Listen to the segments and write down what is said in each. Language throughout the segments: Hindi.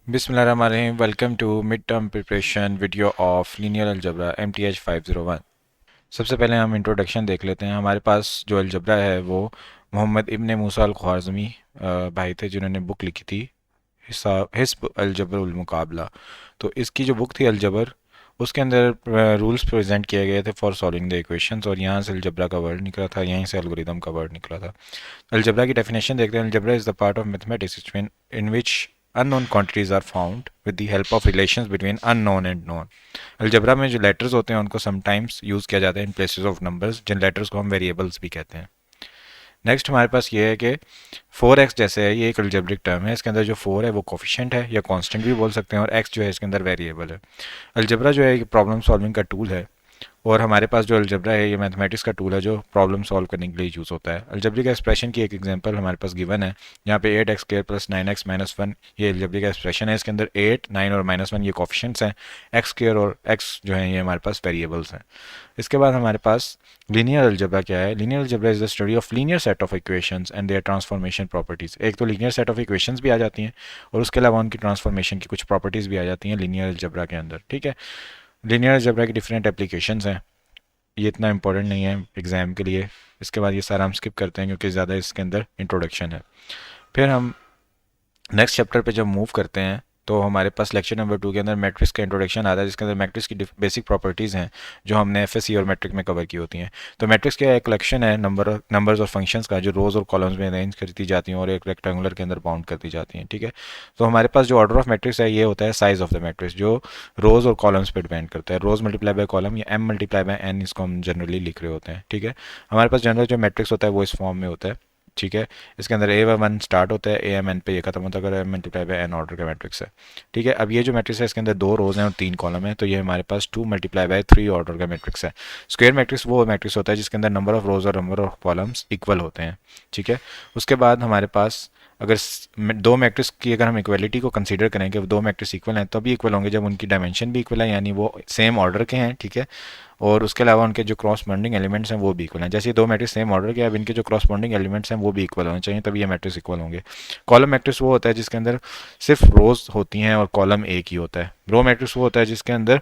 बिस्मिल्लाहिर्रहमानिर्रहीम। Welcome to mid term preparation video of linear algebra MTH 501। सबसे पहले हम इंट्रोडक्शन देख लेते हैं। हमारे पास जो अलजबरा है वो मोहम्मद इब्ने मूसा अल ख्वारज़मी भाई थे जिन्होंने बुक लिखी थी हिस्ब अलजबर उल मुकाबला। तो इसकी जो बुक थी अलजबर, उसके अंदर रूल्स प्रेजेंट किए गए थे फॉर सॉल्विंग द इक्वेशंस, और यहाँ से अलजबरा का वर्ड निकला था, यहीं से एल्गोरिदम का वर्ड निकला था। अलजबरा की डेफिनेशन देखते हैं। Algebra is the part of mathematics in which unknown quantities are found with the help of relations between unknown and known। Algebra में जो लेटर्स होते हैं उनको समटाइम्स यूज़ किया जाता है इन प्लेसेस ऑफ नंबर्स, जिन लेटर्स को हम वेरिएबल्स भी कहते हैं। नेक्स्ट हमारे पास ये है कि 4x जैसे है, ये एक अलजेब्रिक टर्म है। इसके अंदर जो 4 है वो कोफिशिएंट है या कांस्टेंट भी बोल सकते हैं, और x जो है इसके अंदर वेरिएबल है। अलजबरा जो है एक प्रॉब्लम सॉल्विंग का टूल है, और हमारे पास जो अलजबरा है ये मैथमेटिक्स का टूल है जो प्रॉब्लम सॉल्व करने के लिए यूज़ होता है। अलजबरी का एक्सप्रेशन की एक एग्जांपल हमारे पास गिवन है, यहाँ पे 8x square plus 9x minus 1 ये अलजबरी का एक्सप्रेशन है। इसके अंदर 8, 9 और -1 ये कोफिशिएंट्स हैं, x स्क्वायर और x जो है ये हमारे पास वेरिएबल्स हैं। इसके बाद हमारे पास लीनियर अलजबरा क्या है। Linear algebra is the study of linear set of equations and their transformation properties. एक तो लीनियर सेट ऑफ इक्वेशंस भी आ जाती हैं, और उसके अलावा उनकी ट्रांसफॉर्मेशन की कुछ प्रॉपर्टीज़ भी आ जाती हैं लीनियर अलजबरा के अंदर। ठीक है, लीनियर अलजबरा की डिफरेंट एप्लीकेशंस हैं, ये इतना इंपॉर्टेंट नहीं है एग्ज़ाम के लिए। इसके बाद ये सारा हम स्किप करते हैं क्योंकि ज़्यादा इसके अंदर इंट्रोडक्शन है। फिर हम नेक्स्ट चैप्टर पे जब मूव करते हैं तो हमारे पास लेक्चर नंबर 2 के अंदर मैट्रिक्स का इंट्रोडक्शन आता है, जिसके अंदर मैट्रिक्स की बेसिक प्रॉपर्टीज़ हैं जो हमने एफएससी और मैट्रिक में कवर की होती हैं। तो मैट्रिक्स क्या है? एक कलेक्शन है नंबर्स और फंक्शंस का जो रोज़ और कॉलम्स में अरेंज करती जाती हैं और एक रेक्टेंगुलर के अंदर बाउंड करती जाती हैं। ठीक है, तो हमारे पास जो ऑर्डर ऑफ मैट्रिक्स है ये होता है साइज ऑफ द मैट्रिक्स, जो रोज़ और कॉलम्स पर डिपेंड करता है। रोज़ मल्टीप्लाई बाय कॉलम या m मल्टीप्लाई बाय n, इसको हम जनरली लिख रहे होते हैं। ठीक है, हमारे पास जनरल जो मैट्रिक्स होता है वो इस फॉर्म में होता है। ठीक है, इसके अंदर A1 स्टार्ट होता है, AM n पे ये खत्म होता है, अगर m multiply by n order का मैट्रिक्स है। ठीक है, अब ये जो मैट्रिक्स है इसके अंदर 2 रोज हैं और 3 कॉलम है, तो ये हमारे पास 2 मल्टीप्लाई बाय 3 ऑर्डर का मैट्रिक्स है। स्क्वायर मैट्रिक्स वो मैट्रिक्स होता है जिसके अंदर नंबर ऑफ रोज और नंबर ऑफ कॉलम्स इक्वल होते हैं। ठीक है, उसके बाद हमारे पास अगर दो मैट्रिक्स की अगर हम इक्वलिटी को कंसीडर करें कि दो मैट्रिक्स इक्वल हैं, तभी इक्वल होंगे जब उनकी डायमेंशन भी इक्वल है, यानी वो सेम ऑर्डर के हैं। ठीक है, और उसके अलावा उनके जो क्रॉसपोंडिंग एलिमेंट्स हैं वो भी इक्वल हैं। जैसे दो मैट्रिक्स सेम ऑर्डर के, अब इनके जो क्रॉसपोंडिंग एलिमेंट्स हैं वो भी इक्वल होने चाहिए, तभी ये मैट्रिक्स इक्वल होंगे। कॉलम मैट्रिक्स वो होता है जिसके अंदर सिर्फ रोज होती हैं और कॉलम एक ही होता है। रो मैट्रिक्स वो होता है जिसके अंदर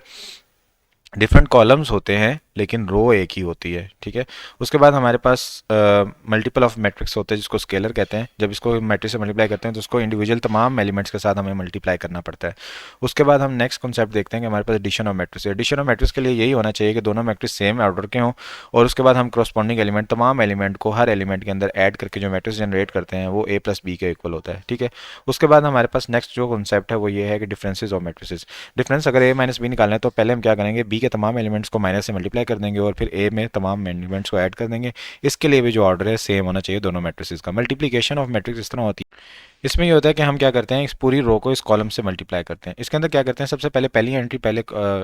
डिफरेंट कॉलम्स होते हैं लेकिन रो एक ही होती है। ठीक है, उसके बाद हमारे पास मल्टीपल ऑफ मैट्रिक्स होते हैं जिसको स्केलर कहते हैं। जब इसको मैट्रिक्स से मल्टीप्लाई करते हैं तो उसको इंडिविजुअल तमाम एलिमेंट्स के साथ हमें मल्टीप्लाई करना पड़ता है। उसके बाद हम नेक्स्ट कॉन्सेप्ट देखते हैं कि हमारे पास एडिशन ऑफ मैट्रिक्स है। एडिशन ऑफ मैट्रिक्स के लिए यही होना चाहिए कि दोनों मैट्रिक्स सेम ऑर्डर के हों, और उसके बाद हम क्रॉसपॉन्डिंग एलिमेंट तमाम एलिमेंट को हर एलिमेंट के अंदर ऐड करके जो मैट्रिक्स जनरेट करते हैं वो A+B के इक्वल होता है। ठीक है, उसके बाद हमारे पास नेक्स्ट जो कॉन्सेप्ट है वो ये है कि डिफरेंसेज ऑफ मैट्रिसेस। डिफरेंस अगर A-B निकालना है तो पहले हम क्या करेंगे, B के तमाम एलिमेंट्स को माइनस से मल्टीप्लाई कर देंगे और फिर A में तमाम एलिमेंट्स को ऐड कर देंगे। इसके लिए भी जो ऑर्डर है सेम होना चाहिए दोनों मैट्रिसेस का। मल्टीप्लिकेशन ऑफ मैट्रिक्स इस तरह होती है, इसमें ये होता है कि हम क्या करते हैं, इस पूरी रो को इस कॉलम से मल्टीप्लाई करते हैं। इसके अंदर क्या करते हैं, सबसे पहले पहली एंट्री पहले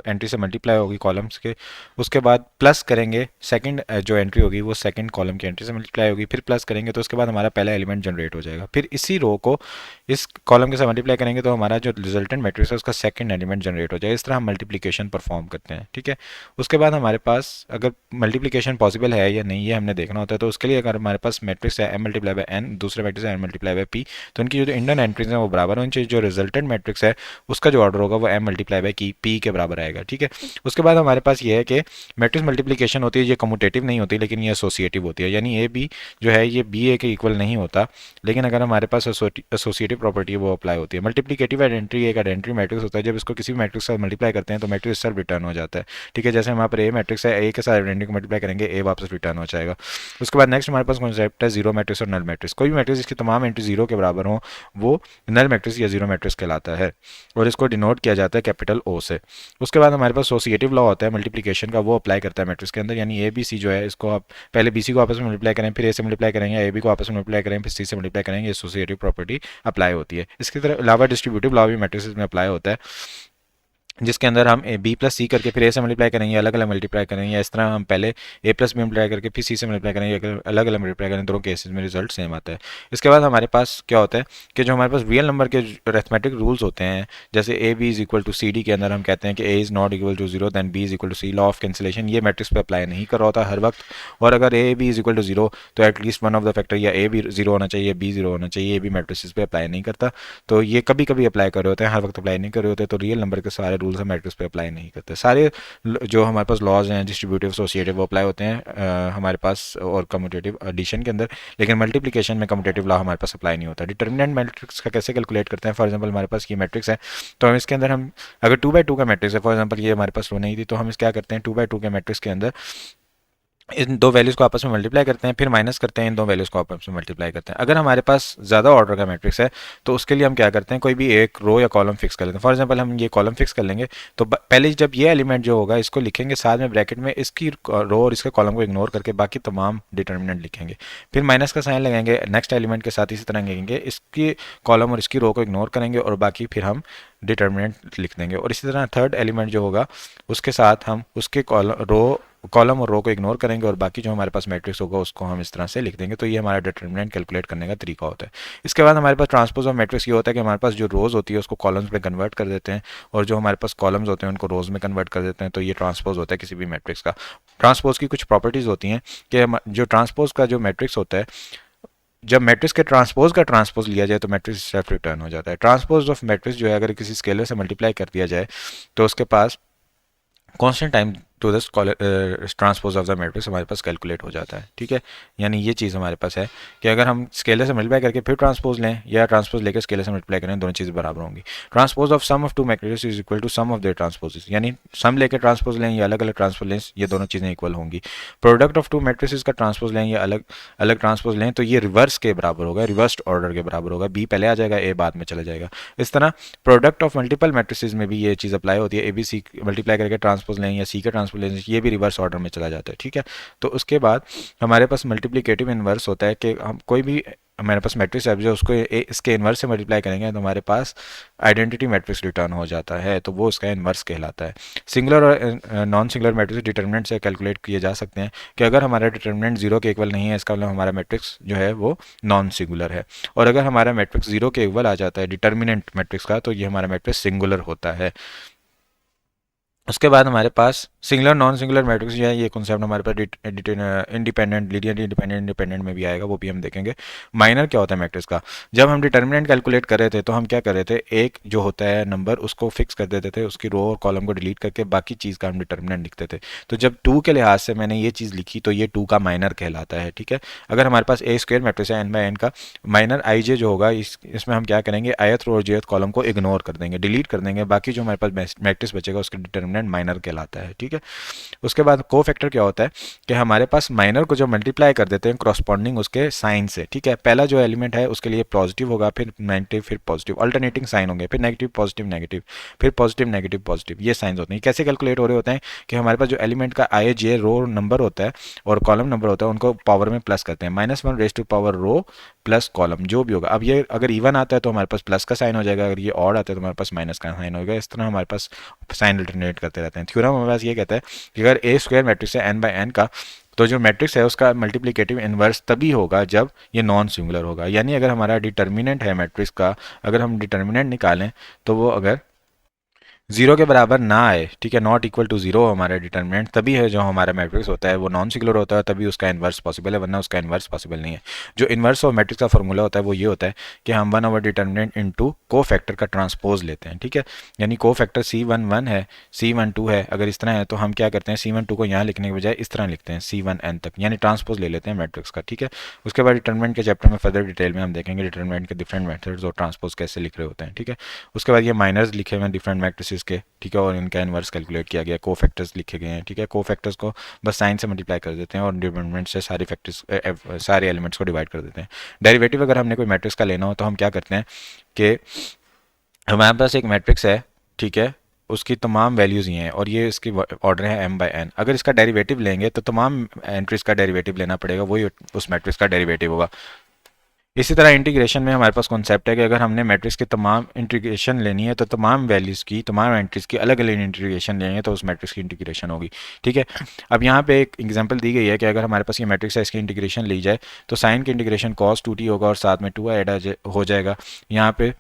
एंट्री से मल्टीप्लाई होगी कॉलम्स के, उसके बाद प्लस करेंगे सेकंड जो एंट्री होगी वो सेकंड कॉलम की एंट्री से मल्टीप्लाई होगी, फिर प्लस करेंगे तो उसके बाद हमारा पहला एलिमेंट जनरेट हो जाएगा। फिर इसी रो को इस कॉलम के साथ मल्टीप्लाई करेंगे तो हमारा जो रिजल्टेंट मैट्रिक्स है उसका सेकंड एलिमेंट जनरेट हो जाएगा। इस तरह हम मल्टीप्लिकेशन परफॉर्म करते हैं। ठीक है, उसके बाद हमारे पास अगर मल्टीप्लिकेशन पॉसिबल है या नहीं ये हमने देखना होता है, तो उसके लिए अगर हमारे पास मैट्रिक्स है m मल्टीप्लाई बाय n, दूसरे मैट्रिक्स है n मल्टीप्लाई बाय p, तो इनकी जो इंडन एंट्रीज हैं वो बराबर होनी चाहिए। जो रिजल्टेंट मैट्रिक्स है उसका जो ऑर्डर होगा वो m मल्टीप्लाई बाय p के बराबर आएगा। ठीक है, उसके बाद हमारे पास ये है कि मैट्रिक्स मल्टीप्लिकेशन होती है, ये कम्यूटेटिव नहीं होती लेकिन ये एसोसिएटिव होती है, यानी ए बी जो है ये बी ए के इक्वल नहीं होता, लेकिन अगर हमारे पास एसोसिएटिव प्रॉपर्टी है वो अप्लाई होती है। मल्टीप्लिकेटिव आइडेंटिटी एक आइडेंटिटी मैट्रिक्स होता है, जब इसको किसी भी मैट्रिक्स से मल्टीप्लाई करते हैं तो मैट्रिक्स सेल्फ रिटर्न हो जाता है। ठीक है, जैसे हम यहाँ पर ए मैट्रिक्स है, ए के साथ आइडेंटिटी को मल्टीप्लाई करेंगे ए वापस रिटर्न हो जाएगा। उसके बाद नेक्स्ट हमारे पास कॉन्सेप्ट है जीरो मैट्रिक्स और नल मैट्रिक्स। कोई भी मैट्रिक्स जिसकी तमाम एंट्री जीरो के बराबर हो वो नल मैट्रिक्स या जीरो मैट्रिक्स कहलाता है, और इसको डिनोट किया जाता है कैपिटल ओ से। उसके बाद हमारे पास एसोसिएटिव लॉ होता है मल्टीप्लिकेशन का, वो अप्लाई करता है मैट्रिक्स के अंदर, यानी ए बी सी जो है इसको आप पहले बी सी को आपस में मल्टीप्लाई करें, फिर ए से मल्टीप्लाई करेंगे, ए बी को आपस में मल्टीप्लाई करें, फिर सी से मल्टीप्लाई करेंगे, एसोसिएटिव प्रॉपर्टी अप्लाई होती है। इसके अलावा डिस्ट्रीब्यूटिव लॉ भी मैट्रिक्स में अप्लाई होता है। जिसके अंदर हम बी प्लस सी करके फिर ए से मल्टीप्लाई करेंगे, अलग अलग मल्टीप्लाई करेंगे, या इस तरह हम पहले ए प्लस बी मल्टीप्लाई करके फिर सी से मल्टीप्लाई करेंगे, अलग अलग मल्टीप्लाई करेंगे, दोनों केसेस में रिजल्ट सेम आता है। इसके बाद हमारे पास क्या होता है कि जो हमारे पास रियल नंबर के अरिथमेटिक रूल्स होते हैं, जैसे A B is equal to C D के अंदर हम कहते हैं कि A is not equal to zero then B is equal to C, law of cancellation, ये मैट्रिक्स पे अप्लाई नहीं कर रहा होता हर वक्त। और अगर A B is equal to zero तो at least one of the factor या ए बी जीरो होना चाहिए, बी जीरो होना चाहिए, ये भी मैट्रिक्स पे अप्लाई नहीं करता। तो ये कभी कभी अप्लाई कर रहे होते हैं, हर वक्त अप्लाई नहीं कर रहे होते। तो रियल नंबर के सारे रूल्स हम मैट्रिक्स पे अप्लाई नहीं करते। सारे जो हमारे पास लॉज हैं डिस्ट्रीब्यूटिव एसोसिएटिव वो अप्लाई होते हैं हमारे पास और कम्यूटेटिव एडिशन के अंदर, लेकिन मल्टीप्लिकेशन में कम्यूटेटिव लॉ हमारे पास अप्लाई नहीं होता। डिटर्मिनेंट मैट्रिक्स का कैसे कैलकुलेट करते हैं? फॉर एग्जांपल हमारे पास ये मैट्रिक्स है, तो हम इसके अंदर हम अगर 2 by 2 का मैट्रिक्स है, फॉर एग्जांपल ये हमारे पास रो नहीं थी, तो हम इस क्या करते हैं 2 by 2 के मैट्रिक्स के अंदर इन दो वैल्यूज़ को आपस में मल्टीप्लाई करते हैं, फिर माइनस करते हैं, इन दो वैल्यूज़ को आपस में मल्टीप्लाई करते हैं। अगर हमारे पास ज़्यादा ऑर्डर का मैट्रिक्स है तो उसके लिए हम क्या करते हैं, कोई भी एक रो या कॉलम फिक्स कर लेते हैं। फॉर एग्जांपल हम ये कॉलम फिक्स कर लेंगे, तो पहले जब ये एलिमेंट जो होगा इसको लिखेंगे, साथ में ब्रैकेट में इसकी रो और इसके कॉलम को इग्नोर करके बाकी तमाम डिटर्मिनेंट लिखेंगे, फिर माइनस का साइन लगाएंगे नेक्स्ट एलिमेंट के साथ, इसी तरह लिखेंगे, इसकी कॉलम और इसकी रो को इग्नोर करेंगे और बाकी फिर हम डिटर्मिनेंट लिख देंगे। और इसी तरह थर्ड एलिमेंट जो होगा उसके साथ हम उसके कॉलम और रो को इग्नोर करेंगे और बाकी जो हमारे पास मैट्रिक्स होगा उसको हम इस तरह से लिख देंगे। तो ये हमारा डिटर्मिनेंट कैलकुलेट करने का तरीका होता है। इसके बाद हमारे पास ट्रांसपोज ऑफ मैट्रिक्स ये होता है कि हमारे पास जो रोज होती है उसको कॉलम्स में कन्वर्ट कर देते हैं और जो हमारे पास कॉलम्स होते हैं उनको रोज में कन्वर्ट कर देते हैं। तो ये ट्रांसपोज होता है किसी भी मैट्रिक्स का। ट्रांसपोज की कुछ प्रॉपर्टीज होती हैं कि जो ट्रांसपोज का जो मैट्रिक्स होता है, जब मैट्रिक्स के ट्रांसपोज का ट्रांसपोज लिया जाए तो मैट्रिक्स सेल्फ रिटर्न हो जाता है। ट्रांसपोज ऑफ मैट्रिक्स जो है अगर किसी स्केलर से मल्टीप्लाई कर दिया जाए तो उसके पास constant time to this transpose of the matrix हमारे पास कैलकुलेट हो जाता है। ठीक है, यानी ये चीज़ हमारे पास है कि अगर हम स्केलर से मल्टीप्लाई करके फिर ट्रांसपोज लें या ट्रांसपोज लेकर स्केलर से मल्टीप्लाई करें, दोनों चीज़ बराबर होंगी। Transpose of sum of two matrix is equal to sum of their transposes, यानी सम लेकर ट्रांसपोज लें या अलग अलग ट्रांसपोज लें, ये दोनों चीज़ें इक्वल होंगी। प्रोडक्ट ऑफ टू मैट्रिक्स का ट्रांसपोज लें या अलग अलग ट्रांसपोज लें तो ये रिवर्स के बराबर होगा, रिवर्स्ड ऑर्डर के बराबर होगा। बी पहले आ जाएगा, ए बाद में चला जाएगा। इस तरह प्रोडक्ट ऑफ मल्टीपल मैट्रिसेस में भी ये चीज़ अप्लाई होती है। ए बी सी मल्टीप्लाई करके ट्रांसपोज लें या सी का ट्रांसपोज लें, ये भी रिवर्स ऑर्डर में चला जाता है। ठीक है, तो उसके बाद हमारे पास मल्टीप्लिकेटिव इनवर्स होता है कि हम कोई भी हमारे पास मैट्रिक्स है जो उसको इसके इनवर्स से मल्टीप्लाई करेंगे तो हमारे पास आइडेंटिटी मैट्रिक्स रिटर्न हो जाता है, तो वो उसका इनवर्स कहलाता है। सिंगुलर और नॉन सिंगुलर मैट्रिक्स डिटर्मिनेंट से कैलकुलेट किए जा सकते हैं कि अगर हमारा डिटर्मिनेंट जीरो के इक्वल नहीं है इसका मतलब हमारा मैट्रिक्स जो है वो नॉन सिंगुलर है, और अगर हमारा मैट्रिक्स जीरो के इक्वल आ जाता है डिटर्मिनेंट मैट्रिक्स का तो ये हमारा मैट्रिक्स सिंगुलर होता है। उसके बाद हमारे पास सिंगुलर नॉन सिंगुलर मैट्रिक्स जो है ये कॉन्सेप्ट हमारे पास इंडिपेंडेंट लीनियर इंडिपेंडेंट इंडिपेंडेंट में भी आएगा, वो भी हम देखेंगे। माइनर क्या होता है मैट्रिक्स का? जब हम डिटर्मिनेंट कैलकुलेट कर रहे थे तो हम क्या कर रहे थे, एक जो होता है नंबर उसको फिक्स कर देते थे, उसकी रो और कॉलम को डिलीट करके बाकी चीज़ का हम डिटर्मिनेंट लिखते थे। तो जब टू के लिहाज से मैंने ये चीज़ लिखी तो ये टू का माइनर कहलाता है। ठीक है, अगर हमारे पास ए स्क्वायर मैट्रिक्स है एन बाई एन का, माइनर आई जे जो होगा इसमें हम क्या करेंगे, ith रो और jth कॉलम को इग्नोर कर देंगे, डिलीट कर देंगे, बाकी जो हमारे पास मैट्रिक्स बचेगा उसका डिटर्मिनेंट माइनर कहलाता है। ठीक है, उसके बाद को फैक्टर क्या होता है कि हमारे पास माइनर को जब मल्टीप्लाई कर देते हैं क्रॉसपॉन्डिंग उसके साइन से। ठीक है, पहला जो एलिमेंट है उसके लिए पॉजिटिव होगा, फिर नेगेटिव, फिर पॉजिटिव, अल्टरनेटिंग साइन होंगे, फिर नेगेटिव पॉजिटिव नेगेटिव, फिर पॉजिटिव नेगेटिव पॉजिटिव, ये साइंस होते हैं। कैसे कैलकुलेट हो रहे होते हैं कि हमारे पास जो एलिमेंट का आई जे रो नंबर होता है और कॉलम नंबर होता है उनको पावर में प्लस करते हैं, -1 raise to power row plus column जो भी होगा। अब ये अगर इवन आता है तो हमारे पास प्लस का साइन हो जाएगा, अगर ये ऑड आता है तो हमारे पास माइनस का साइन होगा। इस तरह हमारे पास साइन अल्टरनेट करते रहते हैं। थ्योरम हमारे पास ये कहता है कि अगर ए स्क्वायर मैट्रिक्स है एन बाई एन का, तो जो मैट्रिक्स है उसका मल्टीप्लिकेटिव इनवर्स तभी होगा जब ये नॉन सिंगुलर होगा। यानी अगर हमारा डिटर्मिनेंट है मैट्रिक्स का, अगर हम डिटर्मिनेंट निकालें तो वो अगर जीरो के बराबर ना आए, ठीक है, नॉट इक्वल टू जीरो हमारा डिटर्मिनेंट, तभी है जो हमारा मैट्रिक्स होता है वो नॉन सिंगुलर होता है, तभी उसका इन्वर्स पॉसिबल है, वरना उसका इन्वर्स पॉसिबल नहीं है। जो इन्वर्स ऑफ मैट्रिक्स का फॉर्मूला होता है वो ये होता है कि हम 1/, डिटर्मिनेंट इनटू को फैक्टर का ट्रांसपोज लेते हैं। ठीक है, यानी को फैक्टर C11 है, C12 है, अगर इस तरह है तो हम क्या करते हैं C12 को यहाँ लिखने के बजाय इस तरह लिखते हैं C1n तक, यानी ट्रांसपोज ले लेते हैं मैट्रिक्स का। ठीक है, उसके बाद डिटर्मिनेंट के चैप्टर में फर्दर डिटेल में हम देखेंगे डिटर्मिनेंट के डिफरेंट मेथड्स और ट्रांसपोज कैसे लिख रहे होते हैं। ठीक है, उसके बाद ये माइनर्स लिखे हुए हैं डिफरेंट मैट्रिसेस के, ठीक है, और इनका इनवर्स कैलकुलेट किया गया, को फैक्टर्स लिखे गए हैं। ठीक है, को फैक्टर्स को बस साइन से मल्टीप्लाई कर देते हैं और डिटर्मिनेंट से सारे फैक्टर्स सारे एलिमेंट्स को डिवाइड कर देते हैं। डेरिवेटिव अगर हमने कोई मैट्रिक्स का लेना हो तो हम क्या करते हैं कि हमारे पास एक मैट्रिक्स है, ठीक है, उसकी तमाम वैल्यूज़ ये हैं और ये इसकी ऑर्डर है m बाई n। अगर इसका डेरिवेटिव लेंगे तो तमाम एंट्रीज का डेरिवेटिव लेना पड़ेगा, वही उस मैट्रिक्स का डेरिवेटिव होगा। इसी तरह इंटीग्रेशन में हमारे पास कॉन्सेप्ट है कि अगर हमने मैट्रिक्स की तमाम इंटीग्रेशन लेनी है तो तमाम वैल्यूज़ की तमाम एंट्रीज़ की अलग अलग इंटीग्रेशन लेनी है तो उस मैट्रिक्स की इंटीग्रेशन होगी। ठीक है, अब यहाँ पे एक एग्जांपल दी गई है कि अगर हमारे पास ये मैट्रिक्स है, इसकी इंटीग्रेशन ली जाए तो साइन की इंटीग्रेशन cos 2t होगा और साथ में 2 ऐड हो जाएगा। यहाँ पे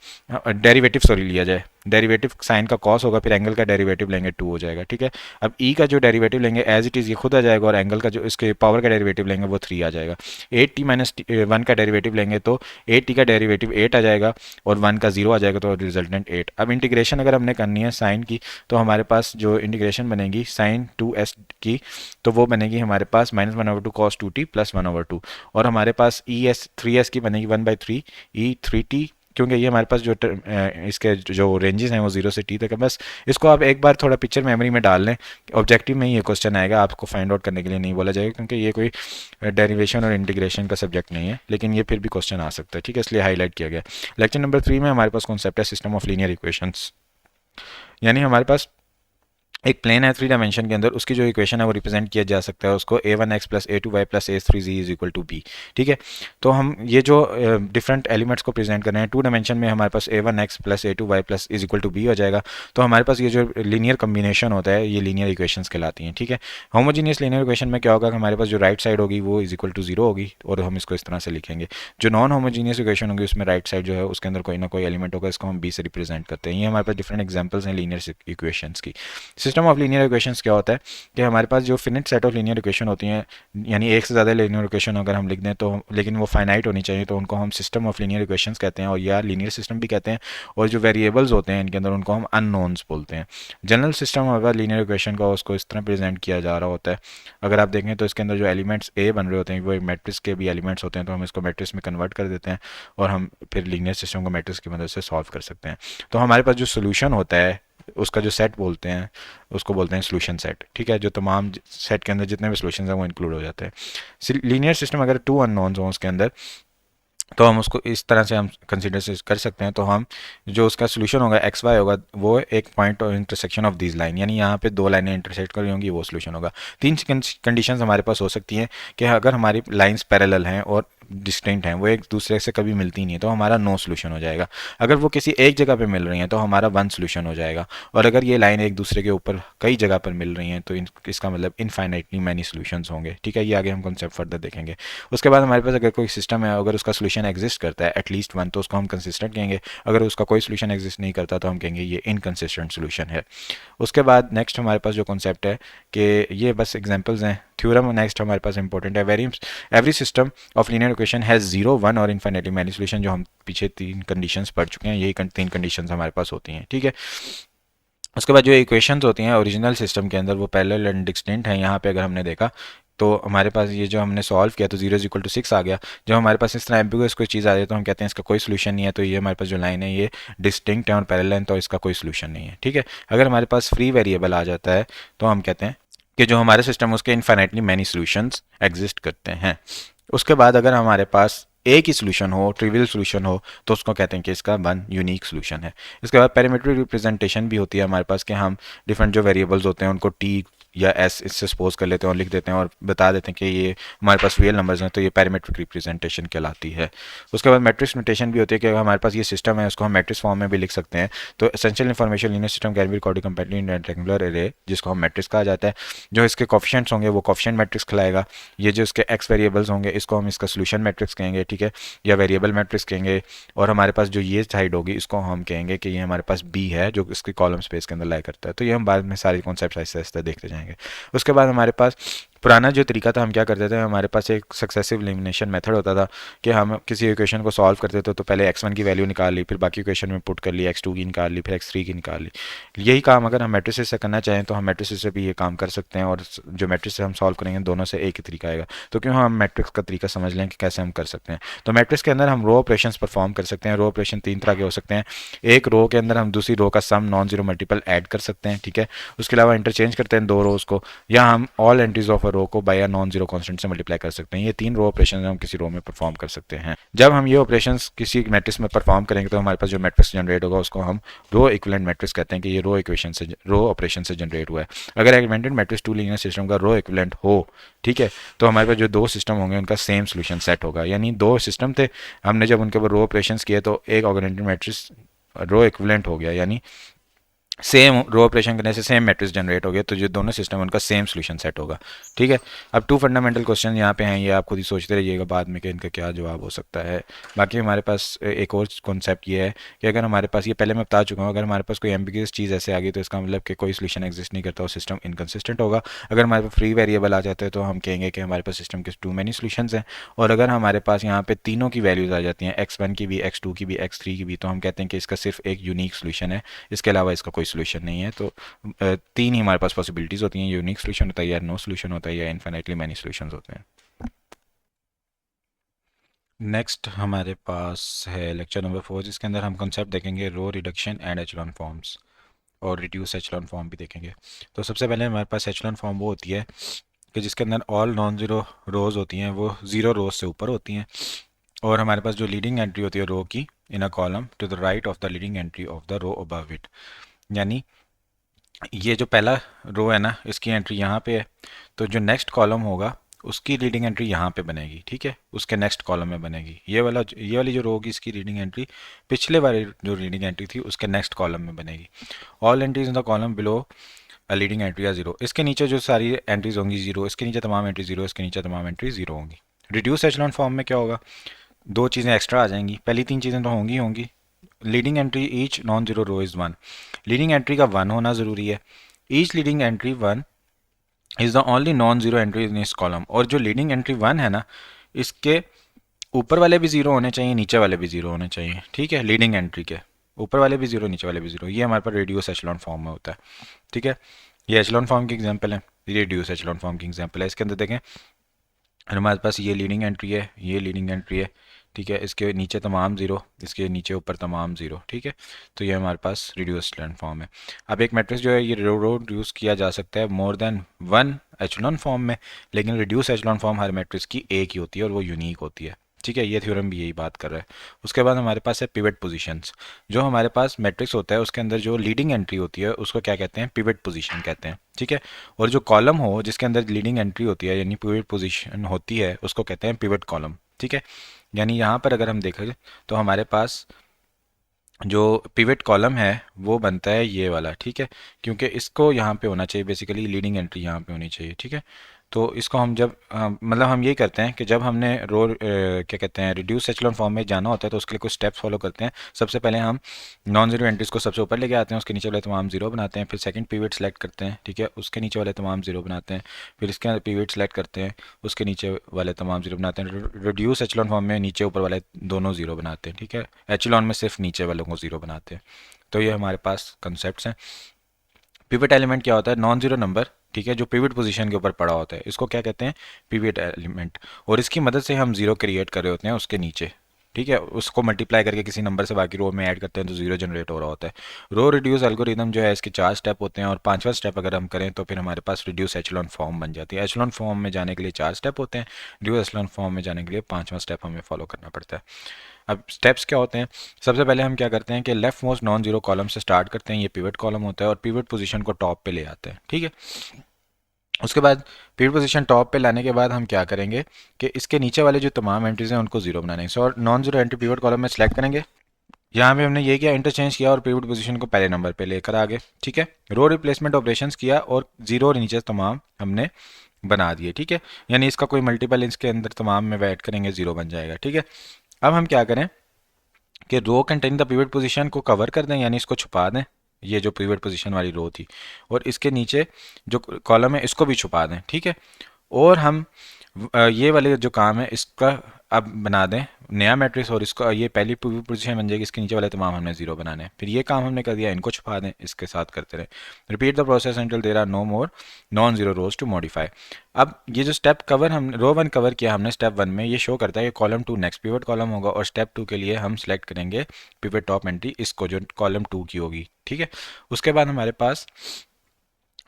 डेरिवेटिव सॉरी लिया जाए, डेरिवेटिव साइन का कॉस होगा, फिर एंगल का डेरिवेटिव लेंगे 2 हो जाएगा। ठीक है, अब ई का जो डेरिवेटिव लेंगे एज इट इज़ ये खुद आ जाएगा, और एंगल का जो इसके पावर का डेरिवेटिव लेंगे वो 3 आ जाएगा। 8t माइनस 1 का डेरिवेटिव लेंगे तो 8t का डेरिवेटिव 8 आ जाएगा और 1 का 0 आ जाएगा, तो रिजल्टेंट 8। अब इंटीग्रेशन अगर हमने करनी है साइन की तो हमारे पास जो इंटीग्रेशन बनेगी साइन 2s की, तो वो बनेगी हमारे पास -1/2 cos 2t प्लस 1/2, और हमारे पास ES 3s की बनेगी 1/3 E3t, क्योंकि ये हमारे पास जो इसके जो रेंजेस हैं वो 0 से t तक है। बस इसको आप एक बार थोड़ा पिक्चर मेमोरी में डाल लें, ऑब्जेक्टिव में ही ये क्वेश्चन आएगा, आपको फाइंड आउट करने के लिए नहीं बोला जाएगा, क्योंकि ये कोई डेरिवेशन और इंटीग्रेशन का सब्जेक्ट नहीं है, लेकिन ये फिर भी क्वेश्चन आ सकता है। ठीक है, इसलिए हाईलाइट किया गया। लेक्चर नंबर 3 में हमारे पास कॉन्सेप्ट है सिस्टम ऑफ लीनियर इक्वेशंस, यानी हमारे पास एक प्लेन है 3 डायमेंशन के अंदर, उसकी जो इक्वेशन है वो रिप्रेजेंट किया जा सकता है उसको a1x plus a2y plus a3z is equal to b। ठीक है, तो हम ये जो डिफरेंट एलिमेंट्स को प्रेजेंट कर रहे हैं 2 डायमेंशन में, हमारे पास a1x plus a2y plus is equal to b हो जाएगा। तो हमारे पास ये जो लीनियर कम्बिनेशन होता है ये लीनियर इक्वेशंस कहलाती हैं। ठीक है, होमोजीनियस लीनियर इक्वेशन में क्या होगा कि हमारे पास जो राइट साइड होगी वो इज इक्वल टू 0 होगी, और हम इसको इस तरह से लिखेंगे। जो नॉन होमोजीनियस इक्वेशन होगी उसमें राइट साइड जो है उसके अंदर कोई ना कोई एलिमेंट होगा, इसको हम b से रिप्रेजेंट करते हैं। ये हमारे पास डिफरेंट एग्जाम्पल्स हैं लीनियर इक्वेशंस की। सिस्टम ऑफ लीनियर इक्वेशंस क्या होता है कि हमारे पास जो finite set of linear equation होती हैं, यानी एक से ज़्यादा लीनियर इक्वेशन अगर हम लिख दें तो, लेकिन वो फाइनाइट होनी चाहिए, तो उनको हम सिस्टम ऑफ लीनियर इक्वेशंस कहते हैं, और या लीनियर सिस्टम भी कहते हैं। और जो वेरिएबल्स होते हैं इनके अंदर उनको हम अननोन्स बोलते हैं। जनरल सिस्टम अगर लीनियर इक्वेशन का उसको इस तरह प्रेजेंट किया जा रहा होता है, अगर आप देखें तो इसके अंदर जो एलिमेंट्स ए बन रहे होते हैं वो मैट्रिक्स के भी एलिमेंट्स होते हैं, तो हम इसको मैट्रिक्स में कन्वर्ट कर देते हैं और हम फिर लीनियर सिस्टम को मैट्रिक्स की मदद से सॉल्व कर सकते हैं। तो हमारे पास जो सोल्यूशन होता है उसका जो सेट बोलते हैं उसको बोलते हैं सोल्यूशन सेट। ठीक है, जो तमाम सेट के अंदर जितने भी सोल्यूशन हैं वो इंक्लूड हो जाते हैं। लीनियर सिस्टम अगर 2 अननोन्स हों उसके अंदर, तो हम उसको इस तरह से हम कंसिडर कर सकते हैं। तो हम जो उसका सोल्यूशन होगा एक्स वाई होगा वो एक पॉइंट और इंटरसेक्शन ऑफ दिस लाइन, यानी यहाँ पे 2 लाइनें इंटरसेक्ट कर रही होंगी, वो सोल्यूशन होगा। 3 कंडीशंस हमारे पास हो सकती हैं कि अगर हमारी लाइंस पैरेलल हैं और डिस्टिंक्ट हैं, वो एक दूसरे से कभी मिलती नहीं है, तो हमारा नो सोल्यूशन हो जाएगा। अगर वो किसी एक जगह पे मिल रही हैं तो हमारा 1 सोल्यूशन हो जाएगा, और अगर ये लाइन एक दूसरे के ऊपर कई जगह पर मिल रही हैं तो इसका मतलब इनफाइनाइटली मैनी सोल्यूशंस होंगे। ठीक है, ये आगे हम कॉन्सेप्ट फर्दर देखेंगे। उसके बाद हमारे पास अगर कोई सिस्टम है, अगर उसका सोल्यूशन एग्जिस्ट करता है एटलीस्ट 1, तो उसको हम कंसिस्टेंट कहेंगे। अगर उसका कोई सोल्यूशन एग्जिस्ट नहीं करता तो हम कहेंगे ये इनकंसिस्टेंट सोल्यूशन है। उसके बाद नेक्स्ट हमारे पास जो कॉन्सेप्ट है कि ये बस एग्जांपल्स हैं। थ्योरम नेक्स्ट हमारे पास इंपॉर्टेंट है। Every system of linear equation has 0, 1 और इनफाइनाइटली मैनी सोल्यूशन, जो हम पीछे 3 कंडीशंस पढ़ चुके हैं, यही 3 कंडीशंस हमारे पास होती हैं। ठीक है, उसके बाद जो इक्वेशंस होती हैं ओरिजिनल सिस्टम के अंदर वो पैरेलल एंड डिस्टिंक्ट हैं। यहाँ पे अगर हमने देखा तो हमारे पास ये जो हमने सॉल्व किया तो 0 इज इक्वल टू 6 आ गया। जब हमारे पास इस तरह एम्बिगुअस कोई चीज़ आ जाए तो हम कहते हैं इसका कोई सोल्यूशन नहीं है, तो ये हमारे पास जो लाइन है ये डिस्टिंक्ट है और पैरेलल है, तो इसका कोई सोल्यूशन नहीं है। ठीक है, अगर हमारे पास फ्री वेरिएबल आ जाता है तो हम कहते हैं कि जो हमारे सिस्टम उसके इनफाइनाइटली मैनी सोल्यूशंस एग्जिस्ट करते हैं। उसके बाद अगर हमारे पास एक ही सोल्यूशन हो, ट्रिवियल सोल्यूशन हो, तो उसको कहते हैं कि इसका 1 यूनिक सोल्यूशन है। इसके बाद पैरामीट्रिक रिप्रेजेंटेशन भी होती है हमारे पास कि हम डिफरेंट जो वेरिएबल्स होते हैं उनको टी या एस इससे सपोज कर लेते हैं और लिख देते हैं और बता देते हैं कि ये हमारे पास रियल नंबर्स हैं, तो ये पैरामीट्रिक रिप्रेजेंटेशन कहलाती है। उसके बाद मैट्रिक्स नोटेशन भी होती है कि अगर हमारे पास ये सिस्टम है उसको हम मैट्रिक्स फॉर्म में भी लिख सकते हैं। तो essential information linear system can be recorded completely in rectangular array, जिसको हम मैट्रिक्स कहा जाता है। जो इसके कोफिशिएंट्स होंगे वो कोफिशिएंट मैट्रिक्स खिलाएगा। ये जो इसके एक्स वेरिएबल्स होंगे इसको हम इसका सोल्यूशन मैट्रिक्स कहेंगे। ठीक है, या वेरिएबल मैट्रिक्स कहेंगे। और हमारे पास जो ये साइड होगी इसको हम कहेंगे कि ये हमारे पास बी है जो इसकी कॉलम स्पेस के अंदर लाई करता है। तो ये हम बाद में सारे कॉन्सेप्ट आहिस्ते आहिस्ते देखते जाएंगे। उसके बाद हमारे पास पुराना जो तरीका था, हम क्या करते थे, हमारे पास एक सक्सेसिव एलिमिनेशन मेथड होता था कि हम किसी इक्वेशन को सॉल्व करते थे तो पहले x1 की वैल्यू निकाल ली, फिर बाकी इक्वेशन में पुट कर ली, x2 की निकाल ली, फिर x3 की निकाल ली। यही काम अगर हम मैट्रिसेस से करना चाहें तो हम मैट्रिसेस से भी ये काम कर सकते हैं, और जो मैट्रिक्स से हम सॉल्व करेंगे दोनों से एक ही तरीका आएगा। तो क्यों हम मैट्रिक्स का तरीका समझ लें कि कैसे हम कर सकते हैं। तो मैट्रिक्स के अंदर हम रो ऑपरेशन परफॉर्म कर सकते हैं। रो ऑपरेशन 3 तरह के हो सकते हैं। एक रो के अंदर हम दूसरी रो का sum non zero multiple add कर सकते हैं। ठीक है, उसके अलावा इंटरचेंज करते हैं 2 रोज को, या हम ऑल एंट्रीज ऑफ अ रो को बाय या नॉन जीरो कांस्टेंट से मल्टीप्लाई कर सकते हैं। ये 3 रो ऑपरेशन हम किसी रो में परफॉर्म कर सकते हैं। जब हम ये ऑपरेशन किसी मैट्रिक्स में परफॉर्म करेंगे तो हमारे पास जो मैट्रिक्स जनरेट होगा उसको हम रो इक्विवेलेंट मैट्रिक्स कहते हैं कि ये रो ऑपरेशन से जनरेट हुआ है। अगर एगमेंटेड मैट्रिक्स टू लीनियर सिस्टम का रो इक्विवेलेंट हो, ठीक है, तो हमारे पास जो दो सिस्टम होंगे उनका सेम सोल्यूशन सेट होगा। यानी दो सिस्टम थे, हमने जब उनके ऊपर रो ऑपरेशन किए तो एक ऑगमेंटेड मैट्रिक्स रो इक्विवेलेंट हो गया, यानी सेम रो ऑपरेशन करने से सेम मैट्रिक्स जनरेट हो गया, तो जो दोनों सिस्टम उनका सेम सोल्यूशन सेट होगा। ठीक है, अब 2 फंडामेंटल क्वेश्चन यहाँ पे हैं, ये आप खुद ही सोचते रहिएगा बाद में कि इनका क्या जवाब हो सकता है। बाकी हमारे पास एक और कॉन्सेप्ट ये है कि अगर हमारे पास, ये पहले मैं बता चुका हूँ, अगर हमारे पास कोई एम्बिगुअस चीज़ ऐसे आ गई तो इसका मतलब कि कोई सोल्यूशन एग्जिस्ट नहीं करता, वो सिस्टम इनकन्सिस्टेंट होगा। अगर हमारे पास फ्री वेरिएबल आ जाते हैं तो हम कहेंगे कि हमारे पास सिस्टम के टू मैनी सोल्यूशंस हैं। और अगर हमारे पास यहाँ पे तीनों की वैल्यूज आ जाती हैं, x1 की भी, x2 की भी, x3 की भी, तो हम कहते हैं कि इसका सिर्फ एक यूनिक सोल्यूशन है, इसके अलावा इसका कोई सोल्यूशन नहीं है। तो तीन ही हमारे पास पॉसिबिलिटीज होती हैं, यूनिक सोल्यूशन होता है, या नो सोल्यूशन होता है, या इनफाइनाइटली मैनी सोल्यूशंस होते हैं। नेक्स्ट हमारे पास है लेक्चर नंबर 4, जिसके अंदर हम कॉन्सेप्ट देखेंगे row reduction and echelon forms, और रिड्यूस एचलॉन फॉर्म भी देखेंगे। तो सबसे पहले हमारे पास एचलॉन फॉर्म वो होती है कि जिसके अंदर ऑल नॉन ज़ीरो रोज़ होती हैं, वो ज़ीरो रोज से ऊपर होती हैं, और हमारे पास जो लीडिंग एंट्री होती है रो की in a column to the right of the leading entry of the row above it. यानी ये जो पहला रो है ना, इसकी एंट्री यहाँ पे है, तो जो नेक्स्ट कॉलम होगा उसकी रीडिंग एंट्री यहाँ पे बनेगी, ठीक है, उसके नेक्स्ट कॉलम में बनेगी। ये वाली जो रो होगी इसकी रीडिंग एंट्री पिछले वाली जो रीडिंग एंट्री थी उसके नेक्स्ट कॉलम में बनेगी। All entries in the column below a leading entry या जीरो, इसके नीचे जो सारी एंट्रीज होंगी जीरो, इसके नीचे तमाम एंट्री जीरो, इसके नीचे तमाम एंट्री जीरो होंगी। रिड्यूस एचलॉन फॉर्म में क्या होगा, दो चीज़ें एक्स्ट्रा आ जाएंगी। पहली तीन चीज़ें तो होंगी होंगी, leading entry each non zero row is one, leading entry का वन होना ज़रूरी है। Each leading entry one is the only non zero entry in इस कॉलम, और जो लीडिंग एंट्री वन है ना, इसके ऊपर वाले भी जीरो होने चाहिए, नीचे वाले भी जीरो होने चाहिए, ठीक है, लीडिंग एंट्री के ऊपर वाले भी जीरो, नीचे वाले भी जीरो। ये हमारे पास रेडियस एचलॉन फॉर्म में होता है, ठीक है। ये एचलॉन फॉर्म की एग्जांपल है, ये रेडियस एचलॉन फॉर्म की एग्जांपल है। इसके अंदर देखें हमारे पास ये लीडिंग एंट्री है, ये लीडिंग एंट्री है, ठीक है, इसके नीचे तमाम ज़ीरो, इसके नीचे ऊपर तमाम ज़ीरो, ठीक है। तो ये हमारे पास रिड्यूस एचलॉन फॉर्म है। अब एक मैट्रिक्स जो है ये रिड्यूस किया जा सकता है more than one echelon form में, लेकिन रिड्यूस एचलॉन फॉर्म हर मैट्रिक्स की एक ही होती है और वो यूनिक होती है, ठीक है। ये थ्योरम भी यही बात कर रहा है। उसके बाद हमारे पास है पिवट पोजीशंस। जो हमारे पास मैट्रिक्स होता है उसके अंदर जो लीडिंग एंट्री होती है उसको क्या कहते हैं, पिवट पोजीशन कहते हैं, ठीक है। और जो कॉलम हो जिसके अंदर लीडिंग एंट्री होती है यानी पिवट पोजीशन होती है उसको कहते हैं पिवट कॉलम, ठीक है। यानी यहाँ पर अगर हम देखें तो हमारे पास जो पिवट कॉलम है वो बनता है ये वाला, ठीक है, क्योंकि इसको यहाँ पे होना चाहिए, बेसिकली लीडिंग एंट्री यहाँ पे होनी चाहिए, ठीक है। तो इसको हम जब मतलब हम यही करते हैं कि जब हमने क्या कहते हैं रिड्यूस एचलॉन फॉर्म में जाना होता है तो उसके लिए कुछ स्टेप्स फॉलो करते हैं। सबसे पहले हम नॉन जीरो एंट्रीज को सबसे ऊपर लेके आते हैं, उसके नीचे वाले तमाम जीरो बनाते हैं, फिर सेकंड पिवट सेलेक्ट करते हैं, ठीक है, उसके नीचे वाले तमाम जीरो बनाते हैं, फिर इसके पिवट सेलेक्ट करते हैं, उसके नीचे वाले तमाम जीरो बनाते हैं। रिड्यूस एचलॉन फॉर्म में नीचे ऊपर वाले दोनों जीरो बनाते हैं, ठीक है, एचलॉन में सिर्फ नीचे वालों को जीरो बनाते हैं। तो ये हमारे पास कंसेप्ट हैं। पिवट एलिमेंट क्या होता है, नॉन जीरो नंबर, ठीक है, जो पिवट पोजीशन के ऊपर पड़ा होता है, इसको क्या कहते हैं, पिवट एलिमेंट। और इसकी मदद से हम जीरो क्रिएट कर रहे होते हैं उसके नीचे, ठीक है, उसको मल्टीप्लाई करके किसी नंबर से बाकी रो में ऐड करते हैं तो जीरो जनरेट हो रहा होता है। रो रिड्यूस एल्गोरिदम जो है इसके 4 स्टेप होते हैं, और पांचवा स्टेप अगर हम करें तो फिर हमारे पास रिड्यूस एचलॉन फॉर्म बन जाती है। एचलॉन फॉर्म में जाने के लिए 4 स्टेप होते हैं, रिड्यूस एचलॉन फॉर्म में जाने के लिए पांचवा स्टेप हमें फॉलो करना पड़ता है। अब स्टेप्स क्या होते हैं, सबसे पहले हम क्या करते हैं कि left most non zero column से स्टार्ट करते हैं, ये पिवट कॉलम होता है, और पिवट पोजीशन को टॉप पे ले आते हैं, ठीक है। उसके बाद पिवट पोजीशन टॉप पे लाने के बाद हम क्या करेंगे कि इसके नीचे वाले जो तमाम एंट्रीज हैं उनको जीरो बनाने हैं। So non zero entry pivot column में सेलेक्ट करेंगे, यहाँ पे हमने ये किया, इंटरचेंज किया और पिवट पोजीशन को पहले नंबर पे लेकर आ गए, ठीक है। रो रिप्लेसमेंट ऑपरेशंस किया और जीरो और नीचे तमाम हमने बना दिए, ठीक है। यानी इसका कोई मल्टीपल इसके अंदर तमाम में ऐड करेंगे, जीरो बन जाएगा, ठीक है। अब हम क्या करें कि रो कंटेन द पिवट पोजीशन को कवर कर दें, यानी इसको छुपा दें, ये जो पिवट पोजीशन वाली रो थी, और इसके नीचे जो कॉलम है इसको भी छुपा दें, ठीक है। और हम ये वाले जो काम है इसका अब बना दें नया मैट्रिक्स, और इसको ये पहली पोजीशन बन जाएगी, इसके नीचे वाले तमाम हमने जीरो बनाने हैं। फिर ये काम हमने कर दिया, इनको छुपा दें, इसके साथ करते रहें, repeat the process until there are no more non zero rows to modify. अब ये जो स्टेप कवर हम रो वन कवर किया हमने स्टेप वन में, ये शो करता है कि column to next pivot column होगा, और स्टेप टू के लिए हम सेलेक्ट करेंगे पिवट टॉप एंट्री इसको जो कॉलम टू की होगी, ठीक है। उसके बाद हमारे पास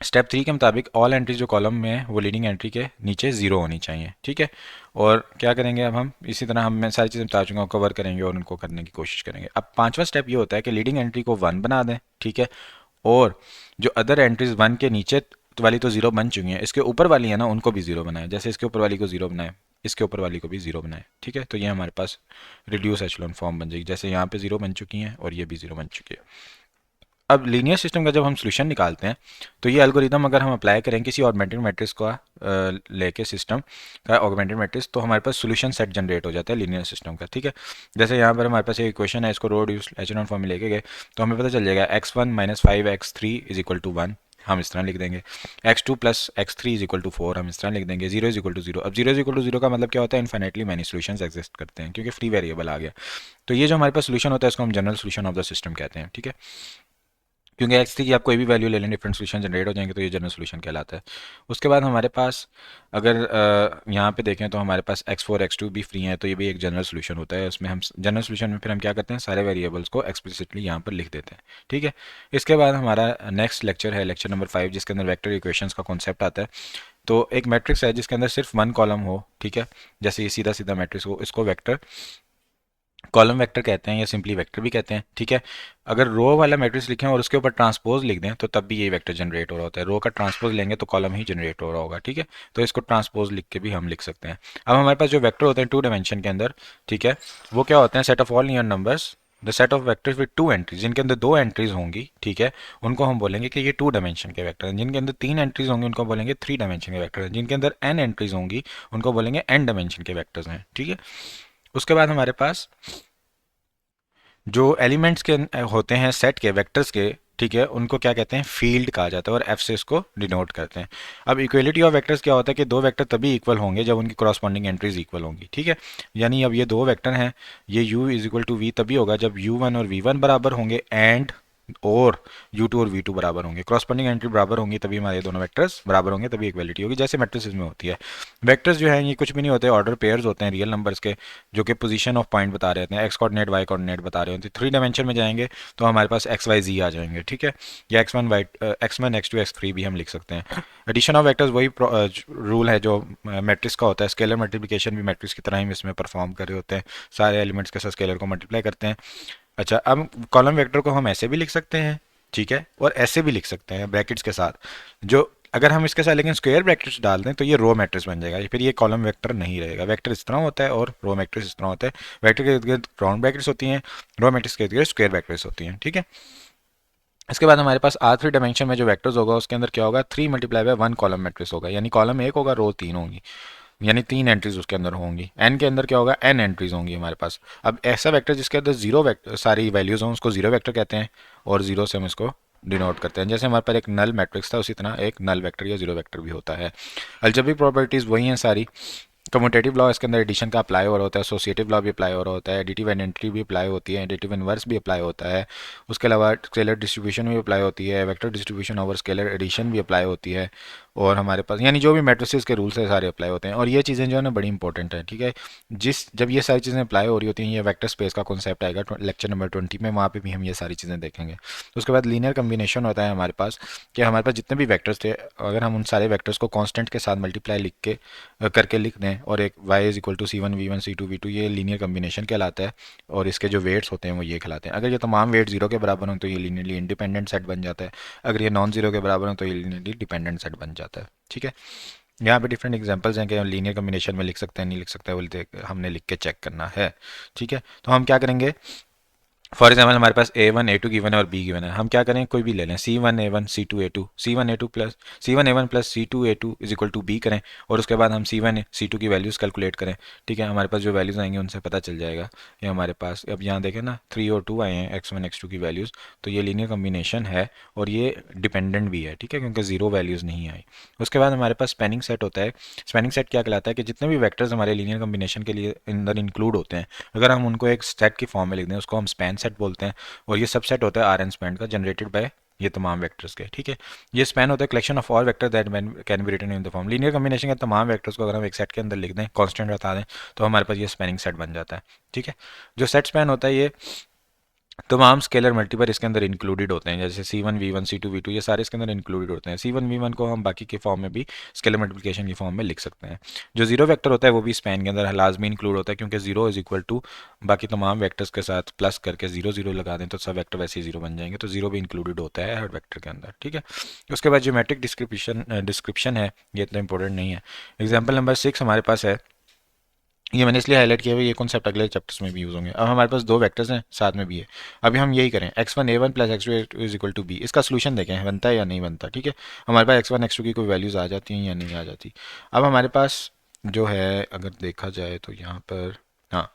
स्टेप 3 के मुताबिक ऑल एंट्रीज जो कॉलम में है वो लीडिंग एंट्री के नीचे ज़ीरो होनी चाहिए, ठीक है। और क्या करेंगे अब हम इसी तरह मैं सारी चीज़ें बता चुका हूँ, कवर करेंगे और उनको करने की कोशिश करेंगे। अब पांचवा स्टेप ये होता है कि लीडिंग एंट्री को 1 बना दें, ठीक है। और जो अदर एंट्रीज 1 के नीचे वाली तो ज़ीरो बन चुकी हैं, इसके ऊपर वाली है ना उनको भी ज़ीरो बनाए। जैसे इसके ऊपर वाली को ज़ीरो बनाए, इसके ऊपर वाली को भी ज़ीरो बनाए, ठीक है। तो ये हमारे पास रिड्यूस एचेलॉन फॉर्म बन जाएगी। जैसे यहाँ पे ज़ीरो बन चुकी हैं और ये भी ज़ीरो बन चुकी है। अब लीनियर सिस्टम का जब हम सोल्यूशन निकालते हैं तो ये एल्गोरिदम अगर हम अप्लाई करें किसी ऑगमेंटेड मैट्रिक्स का लेके सिस्टम का ऑगमेंटेड मैट्रिक्स, तो हमारे पास सोल्यूशन सेट जनरेट हो जाता है लीनियर सिस्टम का, ठीक है। जैसे यहाँ पर हमारे पास एक इक्वेशन है, इसको रो रिड्यूस एचेलॉन फॉर्म में लेके गए तो हमें पता चल जाएगा x1 minus 5x3 is equal to 1, हम इस तरह लिख देंगे। x2 plus x3 is equal to 4, हम इस तरह लिख देंगे। 0 इज इक्वल टू 0, अब 0 इज इक्वल टू 0 का मतलब क्या होता है, इन्फिनेटली मैनी सोल्यूशंस एग्जिस्ट करते हैं क्योंकि फ्री वेरिएबल आ गया। तो ये जो हमारे पास सोल्यूशन होता है इसको हम general solution of the system कहते हैं, ठीक है। क्योंकि x3 की आप कोई भी वैल्यू ले लें डिफरेंट सोल्यूशन जनरेट हो जाएंगे, तो ये जनरल सोल्यूशन कहलाता है। उसके बाद हमारे पास अगर यहाँ पे देखें तो हमारे पास x4 x2 भी फ्री हैं, तो ये भी एक जनरल सोल्यूशन होता है। उसमें हम जनरल सोल्यूशन में फिर हम क्या करते हैं, सारे वेरिएबल्स को एक्सप्लिसिटली यहाँ पर लिख देते हैं, ठीक है। इसके बाद हमारा नेक्स्ट लेक्चर है लेक्चर नंबर 5, जिसके अंदर वेक्टर इक्वेशंस का कॉन्सेप्ट आता है। तो एक मैट्रिक्स है जिसके अंदर सिर्फ 1 कॉलम हो, ठीक है, जैसे ये सीधा सीधा मैट्रिक्स हो, इसको वेक्टर कॉलम वेक्टर कहते हैं या सिंपली वेक्टर भी कहते हैं, ठीक है। अगर रो वाला मैट्रिक्स लिखें और उसके ऊपर ट्रांसपोज लिख दें तो तब भी ये वेक्टर जनरेट हो रहा होता है। रो का ट्रांसपोज लेंगे तो कॉलम ही जनरेट हो रहा होगा, ठीक है। तो इसको ट्रांसपोज लिख के भी हम लिख सकते हैं। अब हमारे पास जो वेक्टर होते हैं 2 डायमेंशन के अंदर, ठीक है, वो क्या होते हैं, set of all near numbers the set of vectors with 2 entries, जिनके अंदर 2 एंट्रीज होंगी, ठीक है, उनको हम बोलेंगे कि ये 2 डायमेंशन के वेक्टर हैं। जिनके अंदर 3 एंट्रीज होंगी उनको बोलेंगे 3 डायमेंशन के वेक्टर हैं। जिनके अंदर n एंट्रीज होंगी उनको बोलेंगे n डायमेंशन के वेक्टर्स हैं, ठीक है। उसके बाद हमारे पास जो एलिमेंट्स के होते हैं सेट के वेक्टर्स के, ठीक है, उनको क्या कहते हैं, फील्ड कहा जाता है और एफ से इसको डिनोट करते हैं। अब इक्वलिटी ऑफ वेक्टर्स क्या होता है कि दो वेक्टर तभी इक्वल होंगे जब उनकी करस्पॉन्डिंग एंट्रीज इक्वल होंगी, ठीक है। यानी अब ये दो वेक्टर हैं, ये u is equal to v तभी होगा जब u1 और v1 बराबर होंगे एंड और u2 और v2 बराबर होंगे, करस्पॉन्डिंग एंट्री बराबर होंगी, तभी हमारे दोनों वेक्टर्स बराबर होंगे, तभी इक्वलिटी होगी, जैसे मैट्रिसेस में होती है। वेक्टर्स जो है ये कुछ भी नहीं होते, ऑर्डर पेयर्स होते हैं रियल नंबर्स के, जो कि पोजीशन ऑफ पॉइंट बता रहे होते हैं, एक्स कोऑर्डिनेट वाई कोऑर्डिनेट बता रहे होते हैं। 3 डायमेंशन में जाएंगे तो हमारे पास एक्स वाई जी आ जाएंगे, ठीक है, या x one x two x three भी हम लिख सकते हैं। एडिशन ऑफ वेक्टर्स वही रूल है जो मैट्रिक्स का होता है। स्केलर मल्टीप्लिकेशन भी मैट्रिक्स की तरह ही इसमें परफॉर्म कर रहे होते हैं, सारे एलिमेंट्स के साथ स्केलर को मल्टीप्लाई करते हैं। अच्छा, अब कॉलम वेक्टर को हम ऐसे भी लिख सकते हैं, ठीक है, और ऐसे भी लिख सकते हैं ब्रैकेट्स के साथ। जो अगर हम इसके साथ लेकिन स्क्वायर ब्रैकेट्स डाल दें तो ये रो मैट्रिक्स बन जाएगा, फिर ये कॉलम वेक्टर नहीं रहेगा। वेक्टर इस तरह होता है और रो मैट्रिक्स इस तरह होता है। वेक्टर के इर्द गिर्द राउंड ब्रैकेट्स होती हैं, रो मैट्रिक्स के इर्द गिर्द स्क्वायर ब्रैकेट्स होती हैं, ठीक है। इसके बाद हमारे पास R3 डायमेंशन में जो वेक्टर्स होगा उसके अंदर क्या होगा, 3 मल्टीप्लाई बाय 1 कॉलम मैट्रिक्स होगा, यानी कॉलम एक होगा, रो 3 होंगी, यानी 3 एंट्रीज उसके अंदर होंगी। एन के अंदर क्या होगा, n एंट्रीज होंगी हमारे पास। अब ऐसा वेक्टर जिसके अंदर जीरो वेक्टर सारी वैल्यूज हों उसको जीरो वेक्टर कहते हैं, और जीरो से हम इसको डिनोट करते हैं। जैसे हमारे पास एक नल मैट्रिक्स था उसी तरह एक नल वेक्टर या जीरो वेक्टर भी होता है। अलजेब्रिक प्रॉपर्टीज वही हैं सारी। कम्यूटेटिव लॉ इसके अंदर एडिशन का अप्लाई हो रहा होता है, एसोसिएटिव लॉ भी अप्लाई हो रहा होता है, एडिटिव आइडेंटिटी भी अप्लाई होती है, एडिटिव इनवर्स भी अप्लाई होता है। उसके अलावा स्केलर डिस्ट्रीब्यूशन भी अप्लाई होती है, vector distribution over scalar addition भी अप्लाई होती है। और हमारे पास यानी जो भी मैट्रिसेस के रूल्स है सारे अप्लाई होते हैं, और ये चीज़ें जो है ना बड़ी इंपॉर्टेंट है, ठीक है। जब ये सारी चीज़ें अप्लाई हो रही होती हैं, ये वेक्टर स्पेस का कॉन्सेप्ट आएगा लेक्चर नंबर 20 में, वहाँ पे भी हम ये सारी चीज़ें देखेंगे। उसके बाद लीनियर कम्बिनेशन होता है हमारे पास, कि हमारे पास जितने भी वेक्टर्स थे अगर हम उन सारे वेक्टर्स को कांस्टेंट के साथ मल्टीप्लाई लिख के करके लिख दें, और एक y is equal to C1 V1 C2 V2, ये लीनियर कम्बिनेशन कहलाता है। और इसके जो वेट्स होते हैं वो ये कहलाते हैं। अगर ये तमाम वेट जीरो के बराबर हों तो ये लीनियरली इंडिपेंडेंट सेट बन जाता है, अगर ये नॉन जीरो के बराबर हों तो ये लीनियरली डिपेंडेंट सेट बन जाता है, ठीक है। यहाँ पे डिफरेंट एग्जांपल्स हैं कि हम लीनियर कम्बिनेशन में लिख सकते हैं नहीं लिख सकते, वो हमने लिख के चेक करना है, ठीक है। तो हम क्या करेंगे, फॉर एग्जाम्पल हमारे पास A1 A2 गिवन है और B गिवन है, हम क्या करें, कोई भी ले लें, C1 A1 C2 A2, C1 A2 plus C1 A1 plus C2 A2 is equal to B करें, और उसके बाद हम C1 C2 की वैल्यूज़ कैलकुलेट करें, ठीक है। हमारे पास जो वैल्यूज़ आएंगे उनसे पता चल जाएगा। ये हमारे पास अब यहाँ देखें ना 3 और 2 आए हैं, X1 X2 की वैल्यूज़, तो ये लीनियर कम्बिनेशन है और ये डिपेंडेंट भी है, ठीक है, क्योंकि जीरो वैल्यूज़ नहीं आई। उसके बाद हमारे पास स्पैनिंग सेट होता है। स्पैनिंग सेट क्या कहलाता है कि जितने भी वैक्टर्स हमारे लीनियर कम्बिनेशन के लिए अंदर इंक्लूड होते हैं, अगर हम उनको एक सेट की फॉर्म में लिख दें उसको हम स्पैन सेट बोलते हैं, और ये सबसेट होता है आर एन स्पैन का जनरेटेड बाय ये तमाम वेक्टर्स के, ठीक है। ये स्पैन होता है collection of all vector that can be written in the form. Linear combination के तमाम वेक्टर्स को अगर हम एक सेट के अंदर लिख दें, कांस्टेंट बता दें, तो हमारे पास ये स्पैनिंग सेट बन जाता है, ठीक है। जो सेट स्पैन होता है ये तमाम स्केलर मल्टीपल इसके अंदर इंक्लूडेड होते हैं, जैसे C one V one C two V two, ये सारे इसके अंदर इंक्लूडेड होते हैं। सी वन वी वन को हम बाकी के फॉर्म में भी स्केलर मल्टीप्लिकेशन की फॉर्म में लिख सकते हैं। जो जीरो वेक्टर होता है वो भी स्पैन के अंदर लाजमी इंक्लूड होता है, क्योंकि जीरो इज इक्वल टू बाकी तमाम वेक्टर्स के साथ प्लस करके जीरो जीरो लगा दें तो सब वेक्टर वैसे ही जीरो बन जाएंगे, तो जीरो भी इंक्लूडेड होता है हर वेक्टर के अंदर, ठीक है। उसके बाद ज्योमेट्रिक डिस्क्रिप्शन है, ये इतना इंपॉर्टेंट नहीं है। एग्जाम्पल नंबर 6 हमारे पास है, ये मैंने इसलिए हाईलाइट किया हुआ, ये कॉन्सेप्ट अगले चैप्टर्स में भी यूज़ होंगे। अब हमारे पास दो वेक्टर्स हैं, साथ में भी है। अभी हम यही करें, x1 a1 plus x2 is equal to b, इसका सोल्यूशन देखें बनता है या नहीं बनता, ठीक है। हमारे पास x1 x2 की कोई वैल्यूज़ आ जाती हैं या नहीं आ जाती। अब हमारे पास जो है, अगर देखा जाए तो यहाँ पर, हाँ,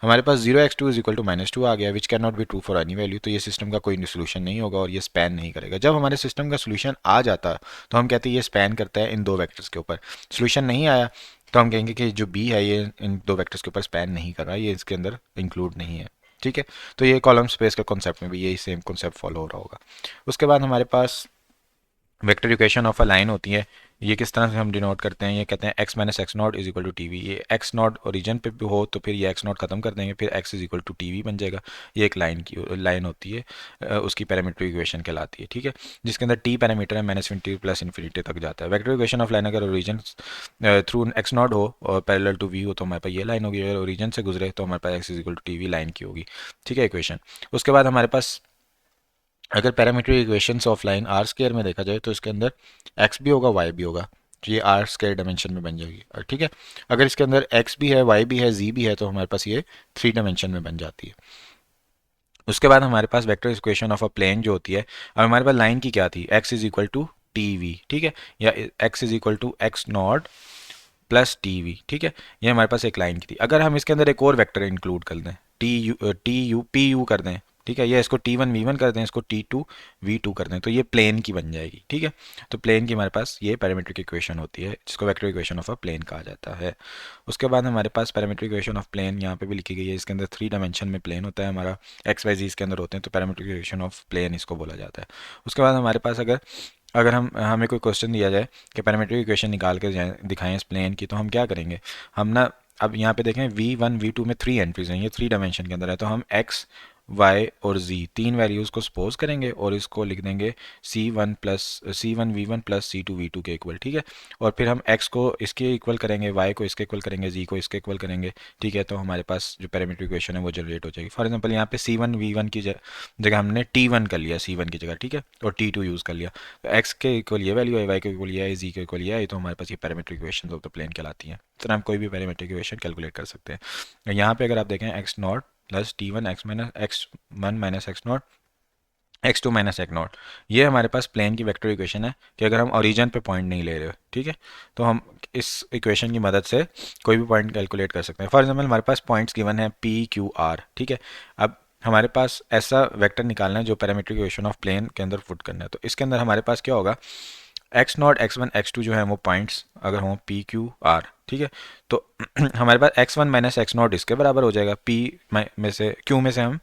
हमारे पास 0x2 इज इक्वल टू -2 आ गया, which can not be true for any value, तो ये सिस्टम का कोई सोल्यूशन नहीं होगा और ये स्पैन नहीं करेगा। जब हमारे सिस्टम का सोल्यूशन आ जाता तो हम कहते हैं ये स्पैन करता है इन दो वेक्टर्स के ऊपर। सोल्यूशन नहीं आया तो हम कहेंगे कि जो बी है ये इन दो वेक्टर्स के ऊपर स्पैन नहीं कर रहा, ये इसके अंदर इंक्लूड नहीं है, ठीक है। तो ये कॉलम स्पेस के कॉन्सेप्ट में भी यही सेम कॉन्सेप्ट फॉलो हो रहा होगा। उसके बाद हमारे पास vector equation of a line होती है। ये किस तरह से हम डिनोट करते हैं, ये कहते हैं x minus x naught is equal to t v. ये एक्स नॉट ओरिजिन पे भी हो तो फिर ये एक्स नॉट खत्म कर देंगे, फिर x is equal to t v बन जाएगा। ये एक लाइन होती है, उसकी पैरामीट्रिक इक्वेशन कहलाती है, ठीक है, जिसके अंदर t पैरामीटर है, माइनस इन्फिनिटी प्लस इन्फिनिटी तक जाता है। वेक्टर इक्वेशन ऑफ लाइन अगर ओरिजिन थ्रू एक्स नॉट हो और पैरेलल टू वी हो तो हमारे पास ये लाइन होगी, अगर ओरिजिन से गुजरे तो हमारे पास x is equal to t v line की होगी, ठीक है, इक्वेशन। उसके बाद हमारे पास अगर parametric equations of line R square में देखा जाए तो इसके अंदर एक्स भी होगा वाई भी होगा, तो ये आर स्क्वायर डायमेंशन में बन जाएगी, ठीक है। अगर इसके अंदर एक्स भी है वाई भी है जी भी है तो हमारे पास ये 3 डायमेंशन में बन जाती है। उसके बाद हमारे पास vector equation of a plane जो होती है, अब हमारे पास लाइन की क्या थी, x is equal to t v, ठीक है, या x is equal to x naught plus t v, ठीक है, ये हमारे पास एक लाइन की थी। अगर हम इसके अंदर एक और वेक्टर इंक्लूड कर दें, टी यू पी यू कर दें, ठीक है, ये इसको टी वन वी वन कर दें, इसको टी टू वी टू कर दें, तो ये प्लेन की बन जाएगी, ठीक है। तो प्लेन की हमारे पास ये पैरामीट्रिक इक्वेशन होती है, जिसको vector equation of a plane कहा जाता है। उसके बाद हमारे पास पैरामीट्रिक इक्वेशन ऑफ प्लेन यहाँ पे भी लिखी गई है, इसके अंदर 3 डायमेंशन में प्लेन होता है हमारा, एक्स वाई जी इसके अंदर होते हैं, तो पैरामीट्रिक इक्वेशन ऑफ प्लेन इसको बोला जाता है। उसके बाद हमारे पास अगर अगर हम हमें कोई क्वेश्चन दिया जाए कि पैरामीट्रिक इक्वेशन निकाल के दिखाएं इस प्लेन की, तो हम क्या करेंगे, हम ना, अब यहाँ पे देखें V1 V2 में 3 एंट्रीज हैं, ये 3 डायमेंशन के अंदर है, तो हम x y और z तीन वैल्यूज़ को सपोज करेंगे और इसको लिख देंगे C1 V1 plus C2 V2 के इक्वल, ठीक है। और फिर हम x को इसके इक्वल करेंगे, y को इसके इक्वल करेंगे, z को इसके इक्वल करेंगे, ठीक है, तो हमारे पास जो पैरामीट्रिक इक्वेशन है वो जनरेट हो जाएगी। फॉर एग्जांपल यहाँ पे C1 V1 की जगह हमने T1 कर लिया, C1 की जगह, ठीक है, और T2 यूज़ कर लिया, तो x के इक्वल ये वैल्यू है, y के इक्वल ये है, z के इक्वल ये है, तो हमारे पास ये parametric equation of the plane कहलाती हैं। तो हम कोई भी पैरामीट्रिक इक्वेशन कैलकुलेट कर सकते हैं। यहाँ पे अगर आप देखें x naught plus t one x one minus x naught x two minus x naught, ये हमारे पास प्लेन की वेक्टर इक्वेशन है कि अगर हम ओरिजिन पे पॉइंट नहीं ले रहे, ठीक है, तो हम इस इक्वेशन की मदद से कोई भी पॉइंट कैलकुलेट कर सकते हैं। फॉर एग्जांपल हमारे पास पॉइंट्स गिवन है पी क्यू आर, ठीक है। अब हमारे पास ऐसा वेक्टर निकालना है जो पैरामीट्रिक इक्वेशन ऑफ प्लेन के अंदर फुट करना है, तो इसके अंदर हमारे पास क्या होगा, x naught x one x two जो है वो पॉइंट्स अगर हों पी क्यू आर, ठीक है, तो हमारे पास X one minus x naught इसके बराबर हो जाएगा, पी में से क्यू में से हम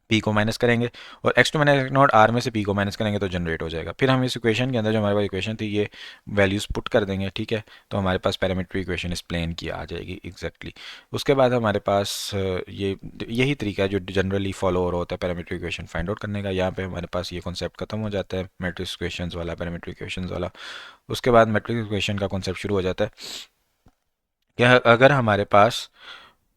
पी को माइनस करेंगे और x two minus x naught R में से पी को माइनस करेंगे तो जनरेट हो जाएगा। फिर हम इस इक्वेशन के अंदर जो हमारे पास इक्वेशन थी ये वैल्यूज़ पुट कर देंगे, ठीक है, तो हमारे पास पैरामीट्रिक इक्वेशन इस प्लेन की आ जाएगी एग्जैक्टली। उसके बाद हमारे पास ये यही तरीका है जो जनरली फॉलो हो रहा होता है पैरामीट्रिक इक्वेशन फाइंड आउट करने का। यहाँ पे हमारे पास ये कॉन्सेप्ट खत्म हो जाता है मैट्रिक्स इक्वेशन वाला, पैरामीट्रिक इक्वेशन वाला। उसके बाद मैट्रिक्स इक्वेशन का कॉन्सेप्ट शुरू हो जाता है कि अगर हमारे पास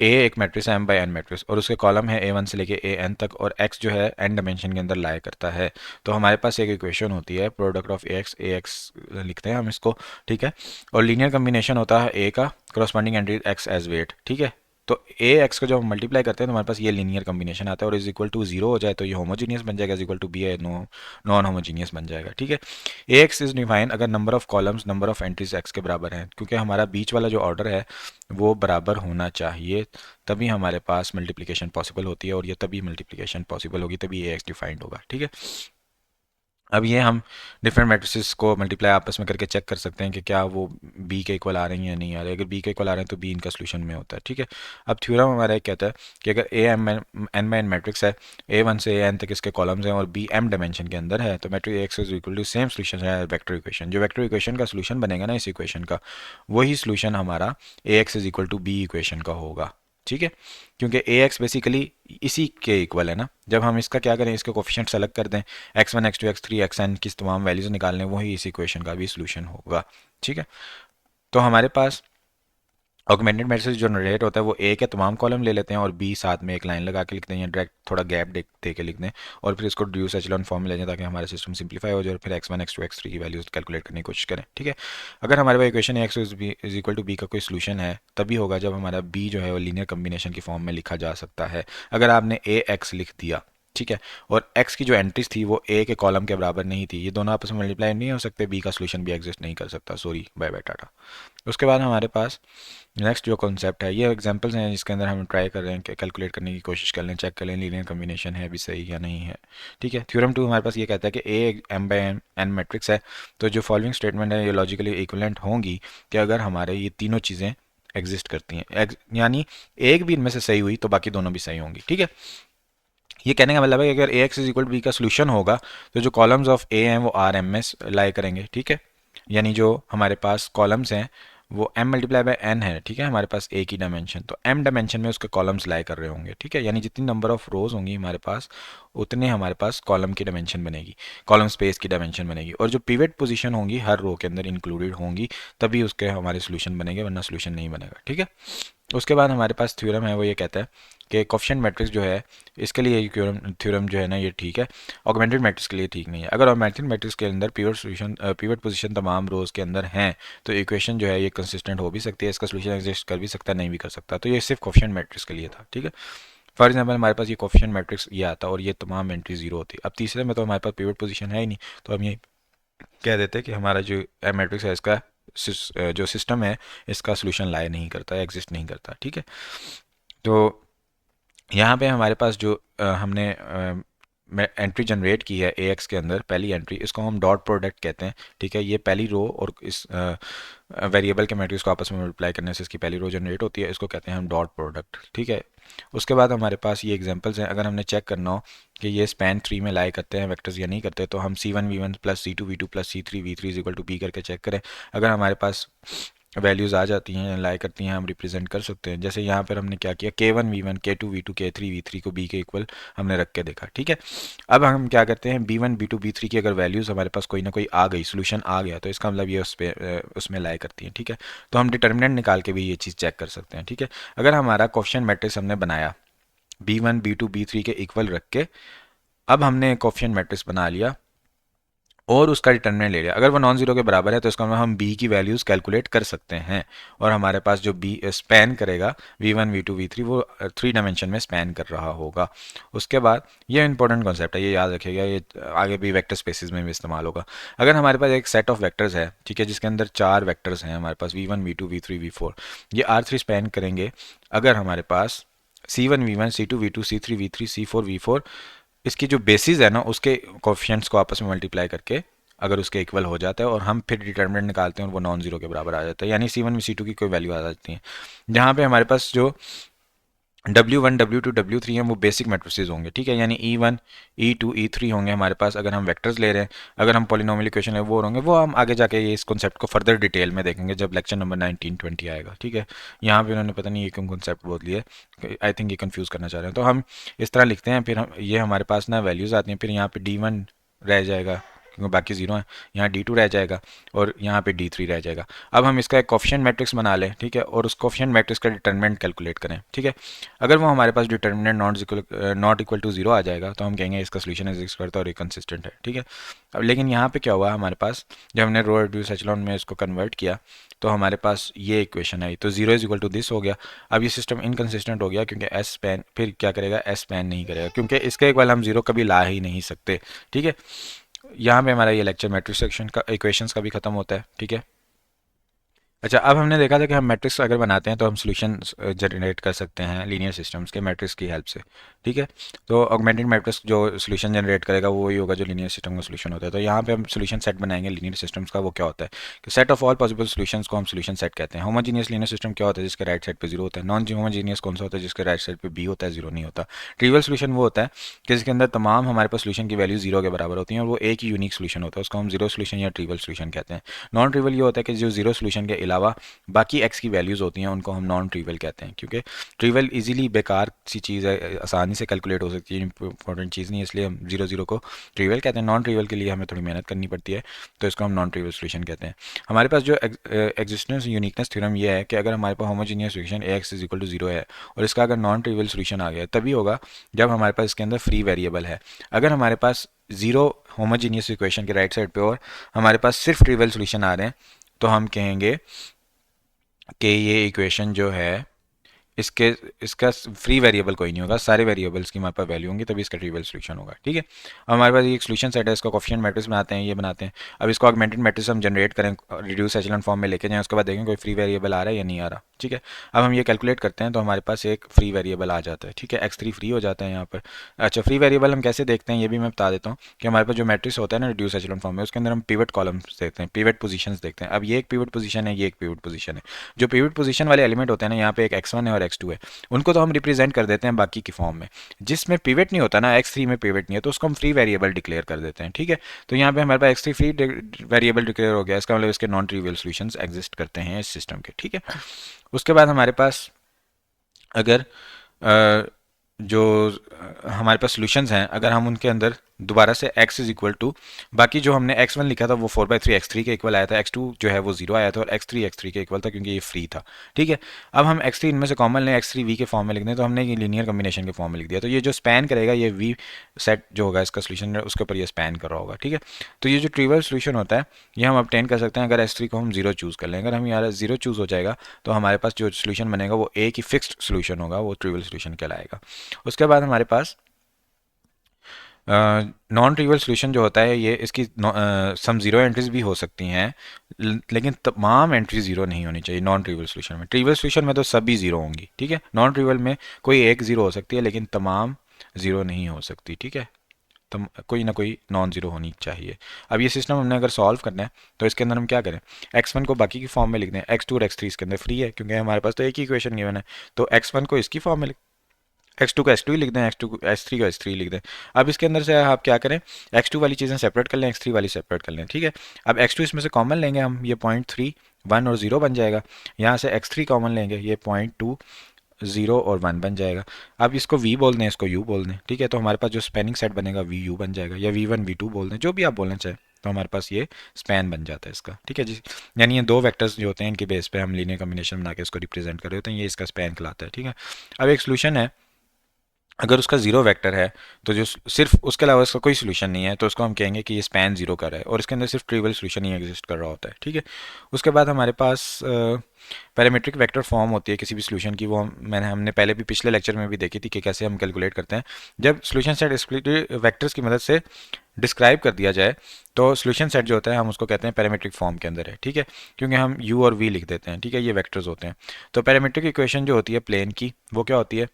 ए एक मैट्रिक्स है एम बाई एन मैट्रिक्स और उसके कॉलम है A1 से लेके एन तक और एक्स जो है एन डायमेंशन के अंदर लाई करता है, तो हमारे पास एक इक्वेशन होती है प्रोडक्ट ऑफ ए एक्स लिखते हैं हम इसको, ठीक है, और लीनियर कम्बिनेशन होता है ए का corresponding entry x as weight, ठीक है। तो ए एक्स को जब हम मल्टीप्लाई करते हैं तो हमारे पास ये लीनियर कम्बिनेशन आता है और इज इक्वल टू जीरो हो जाए तो ये होमोजीनियस बन जाएगा, इज इक्वल टू बी है नॉन होमोजीनियस बन जाएगा, ठीक है। ए एक्स इज डिफाइन अगर number of columns number of entries x के बराबर हैं, क्योंकि हमारा बीच वाला जो ऑर्डर है वो बराबर होना चाहिए, तभी हमारे पास मल्टीप्लिकेशन पॉसिबल होती है और ये तभी मल्टीप्लिकेशन पॉसिबल होगी, तभी ए एक्स डिफाइंड होगा, ठीक है। अब ये हम डिफरेंट मैट्रिसेस को मल्टीप्लाई आपस में करके चेक कर सकते हैं कि क्या वो बी के इक्वल आ रही हैं या नहीं आ रही। अगर बी के इक्वल आ रहे हैं तो बी इनका सोल्यूशन में होता है, ठीक है। अब थ्योरम हमारा एक कहता है कि अगर A m n by n matrix है, A1 से एन तक इसके कॉलम्स हैं और बी एम डायमेंशन के अंदर है, तो matrix X is equal to same solution है वेक्टर इक्वेशन। जो वेक्टर इक्वेशन का सोल्यूशन बनेगा ना इस इक्वेशन का, वही सोल्यूशन हमारा A x is equal to B equation का होगा, ठीक है, क्योंकि ए एक्स बेसिकली इसी के इक्वल है ना। जब हम इसका क्या करें, इसके कोफिशिएंट सेलेक्ट कर दें, x1 x2 x3 xn की तमाम वैल्यूज निकाल लें, वही इस इक्वेशन का भी सोल्यूशन होगा। ठीक है, तो हमारे पास ऑगमेंटेड मैट्रिक्स जो जनरेट होता है वो ए के तमाम कॉलम ले लेते हैं और बी साथ में एक लाइन लगा के लिखते हैं या डायरेक्ट थोड़ा गैप दे के लिख दें और फिर इसको रिड्यूस एचेलॉन फॉर्म में ले जाएं ताकि हमारा सिस्टम सिंपलीफाई हो जाए और फिर x1 x2 x3 की वैल्यूज कैलकुलेट करने की कोशिश करें। ठीक है, अगर हमारे पास equation X is equal to B का कोई सोल्यूशन है तभी होगा जब हमारा बी जो है वो लीनियर कम्बिनेशन की फॉर्म में लिखा जा सकता है। अगर आपने ए एक्स लिख दिया, ठीक है, और x की जो एंट्रीज थी वो a के कॉलम के बराबर नहीं थी, ये दोनों आपस में मल्टीप्लाई नहीं हो सकते, b का सोल्यूशन भी एग्जिस्ट नहीं कर सकता। सॉरी, बाय बाय टाटा। उसके बाद हमारे पास नेक्स्ट जो कॉन्सेप्ट है, ये एग्जांपल्स हैं जिसके अंदर हम ट्राई कर रहे हैं कि कैलकुलेट करने की कोशिश कर लें, चेक कर लें लीनियर कम्बिनेशन है भी सही या नहीं है। ठीक है, थ्योरम 2 हमारे पास ये कहता है कि A m by n matrix है, तो जो फॉलोइंग स्टेटमेंट है ये लॉजिकली इक्विवेलेंट होंगी कि अगर हमारे ये तीनों चीज़ें एग्जिस्ट करती हैं, यानी एक भी इनमें से सही हुई तो बाकी दोनों भी सही होंगी। ठीक है, ये कहने का मतलब है कि अगर A x is equal to B का सोल्यूशन होगा तो जो कॉलम्स ऑफ ए हैं वो आर एम एस लाई करेंगे। ठीक है, यानी जो हमारे पास कॉलम्स हैं वो m मल्टीप्लाई बाय n है। ठीक है, हमारे पास a की डायमेंशन, तो m डायमेंशन में उसके कॉलम्स लाई कर रहे होंगे। ठीक है, यानी जितनी नंबर ऑफ रोज होंगी हमारे पास उतने हमारे पास कॉलम की डायमेंशन बनेगी, कॉलम स्पेस की डायमेंशन बनेगी, और जो पिवट पोजीशन होंगी हर रो के अंदर इंक्लूडेड होंगी, तभी उसके हमारे सोल्यूशन बनेंगे, वरना सोल्यूशन नहीं बनेगा। ठीक है, उसके बाद हमारे पास थ्योरम है वो ये कहता है कि कोफिशिएंट मैट्रिक्स जो है इसके लिए ये थ्योरम जो है ना ये ठीक है, ऑगमेंटेड मैट्रिक्स के लिए ठीक नहीं है। अगर ऑगमेंटेड मैट्रिक्स के अंदर पिवट पोजीशन तमाम रोज के अंदर हैं तो इक्वेशन जो है ये कंसिस्टेंट हो भी सकती है, इसका सोल्यूशन एग्जिस्ट कर भी सकता है, नहीं भी कर सकता। तो ये सिर्फ कोफिशिएंट मैट्रिक्स के लिए था। ठीक है, फॉर एग्जाम्पल हमारे पास ये कोफिशिएंट मैट्रिक्स ये आता और ये तमाम एंट्री जीरो होती। अब तीसरे में तो हमारे पास पिवट पोजीशन है ही नहीं, तो हम ये कह देते हैं कि हमारा जो मैट्रिक्स है इसका जो सिस्टम है इसका सोल्यूशन लाई नहीं करता, एग्जिस्ट नहीं करता। ठीक है, तो यहाँ पे हमारे पास जो हमने एंट्री जनरेट की है ए एक्स के अंदर, पहली एंट्री, इसको हम डॉट प्रोडक्ट कहते हैं। ठीक है, ये पहली रो और इस वेरिएबल के मैट्रिक्स को आपस में मल्टीप्लाई करने से इसकी पहली रो जनरेट होती है, इसको कहते हैं हम डॉट प्रोडक्ट। ठीक है, उसके बाद हमारे पास ये एग्जांपल्स हैं। अगर हमने चेक करना हो कि ये स्पैन 3 में लाई करते हैं वेक्टर्स या नहीं करते, तो हम C1 V1 plus C2 V2 plus C3 V3 is equal to B करके चेक करें। अगर हमारे पास वैल्यूज़ आ जाती हैं, लाई करती हैं, हम रिप्रेजेंट कर सकते हैं। जैसे यहाँ पर हमने क्या किया, K1 V1 K2 V2 K3 V3 को B के इक्वल हमने रख के देखा। ठीक है, अब हम क्या करते हैं, B1 B2 B3 की अगर वैल्यूज़ हमारे पास कोई ना कोई आ गई, सोल्यूशन आ गया, तो इसका मतलब ये उसमें लाई करती हैं। ठीक है, तो हम डिटर्मिनेंट निकाल के भी ये चीज़ चेक कर सकते हैं। ठीक है, अगर हमारा कोफिशिएंट मैट्रिक्स हमने बनाया B1 B2 B3 के इक्वल रख के, अब हमने कोफिशिएंट मैट्रिक्स बना लिया और उसका डिटर्मिनेंट ले लिया, अगर वो नॉन जीरो के बराबर है तो इसका मतलब हम बी की वैल्यूज़ कैलकुलेट कर सकते हैं और हमारे पास जो बी स्पैन करेगा V1 V2 V3 वो 3 डायमेंशन में स्पैन कर रहा होगा। उसके बाद ये इंपॉर्टेंट कॉन्सेप्ट है, ये याद रखिएगा, ये आगे भी वेक्टर स्पेसिस में भी इस्तेमाल होगा। अगर हमारे पास एक सेट ऑफ वेक्टर्स है, ठीक है, जिसके अंदर 4 वेक्टर्स हैं हमारे पास V1 V2 V3 V4, ये R3 स्पैन करेंगे अगर हमारे पास C1 V1 C2 V2 C3 V3 C4 V4 इसकी जो बेसिस है ना उसके कोफिशिएंट्स को आपस में मल्टीप्लाई करके अगर उसके इक्वल हो जाता है और हम फिर डिटर्मिनेंट निकालते हैं और वो नॉन जीरो के बराबर आ जाता है, यानी C1 C2 की कोई वैल्यू आ जाती है। जहाँ पे हमारे पास जो W1 W2 W3 हैं वो बेसिक मैट्रिसेस होंगे। ठीक है, यानी E1 E2 E3 होंगे हमारे पास अगर हम वेक्टर्स ले रहे हैं। अगर हम पॉलिनोमियल इक्वेशन ले वो होंगे, वो हम आगे जाके ये इस कॉन्सेप्ट को फर्दर डिटेल में देखेंगे जब लेक्चर नंबर 19-20 आएगा। ठीक है, यहाँ पे उन्होंने पता नहीं ये क्यों कॉन्सेप्ट बोल दिया, आई थिंक ये कंफ्यूज करना चाह रहे हैं। तो हम इस तरह लिखते हैं, फिर हम ये हमारे पास ना वैल्यूज़ आती हैं, फिर यहाँ पे D1 रह जाएगा क्योंकि बाकी जीरो है, यहाँ D2 रह जाएगा और यहाँ पे D3 रह जाएगा। अब हम इसका एक कोफिशिएंट मैट्रिक्स बना लें, ठीक है, और उस कोफिशिएंट मैट्रिक्स का डिटर्मिनेंट कैलकुलेट करें। ठीक है, अगर वो हमारे पास determinant not equal to zero आ जाएगा तो हम कहेंगे इसका सोल्यूशन एग्जिस्ट करता है और ये कंसिस्टेंट है। ठीक है, अब लेकिन यहाँ पे क्या हुआ, हमारे पास जब हमने रो रिड्यूस एचेलॉन में इसको कन्वर्ट किया तो हमारे पास ये इक्वेशन आई, तो zero is equal to this हो गया। अब ये सिस्टम इनकन्सिस्टेंट हो गया क्योंकि एस स्पैन फिर क्या करेगा, एस स्पैन नहीं करेगा क्योंकि इसके इक्वल हम जीरो कभी ला ही नहीं सकते। ठीक है, यहाँ पे हमारा ये लेक्चर मैट्रिक्स सेक्शन का इक्वेशंस का भी खत्म होता है। ठीक है, अच्छा, अब हमने देखा था कि हम मैट्रिक्स अगर बनाते हैं तो हम सॉल्यूशन जनरेट कर सकते हैं लीनियर सिस्टम्स के मैट्रिक्स की हेल्प से। ठीक है, तो ऑगमेंटेड मैट्रिक्स जो सॉल्यूशन जनरेट करेगा वो वही होगा जो लीनियर सिस्टम का सॉल्यूशन होता है। तो यहाँ पे हम सॉल्यूशन सेट बनाएंगे लीनियर सिस्टम्स का। वो क्या होता है कि set of all possible solutions को हम सॉल्यूशन सेट कहते हैं। होमोजीनियस लीनियर सिस्टम क्या होता है, जिसके राइट साइड पे जीरो होता है। नॉन होमोजीनियस कौन सा होता है, जिसके राइट साइड पे बी होता है, जीरो नहीं होता। ट्रिवियल सॉल्यूशन वो होता है कि जिसके अंदर तमाम हमारे पास सॉल्यूशन की वैल्यू जीरो के बराबर होती है और वो एक ही यूनिक सॉल्यूशन होता है, उसको हम जीरो सॉल्यूशन या ट्रिवियल सॉल्यूशन कहते हैं। नॉन ट्रिवियल ये होता है कि जो जीरो सॉल्यूशन के अलावा बाकी x की वैल्यूज़ होती हैं उनको हम नॉन ट्रिवियल कहते हैं, क्योंकि ट्रिवियल इजीली बेकार सी चीज़ है, आसानी से कैलकुलेट हो सकती है, इंपॉर्टेंट चीज़ नहीं है, इसलिए हम जीरो जीरो को ट्रिवियल कहते हैं। नॉन ट्रिवियल के लिए हमें थोड़ी मेहनत करनी पड़ती है, तो इसको हम नॉन ट्रिवियल सोल्यूशन कहते हैं। हमारे पास जो एग्जिस्टेंस यूनिकनेस थ्योरम ये है कि अगर हमारे पास homogeneous solution ax is equal to zero है और इसका अगर नॉन ट्रिवियल सोल्यूशन आ गया तभी होगा जब हमारे पास इसके अंदर फ्री वेरिएबल है। अगर हमारे पास जीरो होमोजीनियस इक्वेशन के राइट साइड पे और हमारे पास सिर्फ ट्रिवियल सोल्यूशन आ रहे हैं तो हम कहेंगे कि ये इक्वेशन जो है इसके इसका फ्री वेरिएबल कोई नहीं होगा, सारे वेरिएबल्स की हमारे पास वैल्यू होंगी, तभी इसका ट्रिवियल सोल्यूशन होगा। ठीक है, अब हमारे पास एक सोल्यूशन सेट है, इसका कोफिशिएंट मैट्रिक्स बनाते हैं, ये बनाते हैं। अब इसको ऑगमेंटेड मैट्रिक्स हम जनरेट करें, रिड्यूस एचेलॉन फॉर्म में लेके जाएं, उसके बाद देखें कोई फ्री वेरिएबल आ रहा है या नहीं आ रहा। ठीक है, अब हम ये कैलकुलेट करते हैं तो हमारे पास एक फ्री वेरिएबल आ जाता है। ठीक है, x3 फ्री हो जाता है यहाँ पर। अच्छा, फ्री वेरिएबल हम कैसे देखते हैं ये भी मैं बता देता हूँ कि हमारे पास जो मैट्रिक्स होता है ना रिड्यूस एचेलॉन फॉर्म में, उसके अंदर हम पिवट कॉलम्स देखते हैं, पिवट पोजीशंस देखते हैं। अब ये एक पिवट पोजीशन है, ये एक पिवट पोजीशन है। जो पिवट पोजीशन वाले एलिमेंट होते हैं ना, यहाँ पे एक x1 है और x2 है, उनको तो हम रिप्रेजेंट कर देते हैं बाकी की फॉर्म में। जिसमें पिवट नहीं होता ना, x3 में पिवट नहीं है, तो उसको हम फ्री वेरिएबल डिक्लेयर कर देते हैं। ठीक है, तो यहाँ पे हमारे पास x3 फ्री वेरिएबल डिक्लेयर हो गया, इसका मतलब इसके नॉन ट्रिवियल सॉल्यूशंस एग्जिस्ट करते हैं इस सिस्टम के। ठीक है, उसके बाद हमारे पास अगर जो हमारे पास सॉल्यूशंस हैं, अगर हम उनके अंदर दोबारा से x इज इक्वल टू, बाकी जो हमने x1 लिखा था वो 4/3 x3 के इक्वल आया था, x2 जो है वो 0 आया था और x3 के इक्वल था क्योंकि ये फ्री था। ठीक है, अब हम x3 इनमें से कॉमन लें, x3 v के फॉर्म में लिख दें, तो हमने ये लीनियर कम्बिनेशन के फॉर्म में लिख दिया, तो ये जो स्पैन करेगा ये v सेट जो होगा इसका सोल्यूशन उसके ऊपर ये स्पैन कर रहा होगा। ठीक है, तो ये जो ट्रिवियल सोल्यूशन होता है ये हम ऑब्टेन कर सकते हैं अगर x3 को हम 0 चूज़ कर लें। अगर हम यहाँ 0 चूज़ हो जाएगा तो हमारे पास जो सोल्यूशन बनेगा वो a की फिक्स्ड सोल्यूशन होगा, वो ट्रिवियल सोल्यूशन कहलाएगा। उसके बाद हमारे पास नॉन ट्रिवियल सोल्यूशन जो होता है ये इसकी सम जीरो एंट्रीज भी हो सकती हैं, लेकिन तमाम एंट्री जीरो नहीं होनी चाहिए नॉन ट्रिवियल सोल्यूशन में। ट्रिवियल सोल्यूशन में तो सभी जीरो होंगी। ठीक है, नॉन ट्रिवियल में कोई एक जीरो हो सकती है लेकिन तमाम जीरो नहीं हो सकती। ठीक है, तो कोई ना कोई नॉन जीरो होनी चाहिए। अब ये सिस्टम हमने अगर सॉल्व करना है तो इसके अंदर हम क्या करें, x1 को बाकी की फॉर्म में लिख दें, x2 और x3 इसके अंदर फ्री है क्योंकि हमारे पास तो एक ही इक्वेशन गिवन है, तो x1 को इसकी फॉर्म में x2 को x2 ही लिख दें, x2 को x3 को x3 लिख दें। अब इसके अंदर से आप क्या करें, x2 वाली चीज़ें सेपरेट कर लें, x3 वाली सेपरेट कर लें। ठीक है, अब x2 इसमें से कॉमन लेंगे हम, ये 0.3 1 और 0 बन जाएगा। यहाँ से x3 कॉमन लेंगे, ये 0.2 0 और 1 बन जाएगा। अब इसको v बोल दें, इसको u बोल दें। ठीक है, तो हमारे पास जो स्पैनिंग सेट बनेगा vu बन जाएगा, या v1 v2 बोल दें, जो भी आप बोलना चाहें, तो हमारे पास ये स्पैन बन जाता है इसका। ठीक है जी, यानी ये दो वेक्टर्स जो होते हैं इनके बेस पे हम लीनियर कॉम्बिनेशन बना के इसको रिप्रेजेंट कर रहे होते हैं, ये इसका स्पैन कहलाता है। ठीक है, अब एक सोल्यूशन है, अगर उसका जीरो वेक्टर है तो जो सिर्फ उसके अलावा उसका कोई सोल्यूशन नहीं है तो उसको हम कहेंगे कि ये स्पैन जीरो कर रहा है और इसके अंदर सिर्फ ट्रिवियल सोल्यूशन ही एग्जिस्ट कर रहा होता है। ठीक है, उसके बाद हमारे पास पैरामीट्रिक वेक्टर फॉर्म होती है किसी भी सोल्यूशन की, वो हमने पहले भी पिछले लेक्चर में भी देखी थी कि कैसे हम कैलकुलेट करते हैं। जब सोल्यूशन सेट एक्सप्लिसिट वेक्टर्स की मदद से डिस्क्राइब कर दिया जाए तो सोल्यूशन सेट जो होता है हम उसको कहते हैं पैरामीट्रिक फॉर्म के अंदर है। ठीक है, क्योंकि हम u और v लिख देते हैं। ठीक है, ये वेक्टर्स होते हैं। तो पैरामीट्रिक इक्वेशन जो होती है प्लेन की, वो क्या होती है,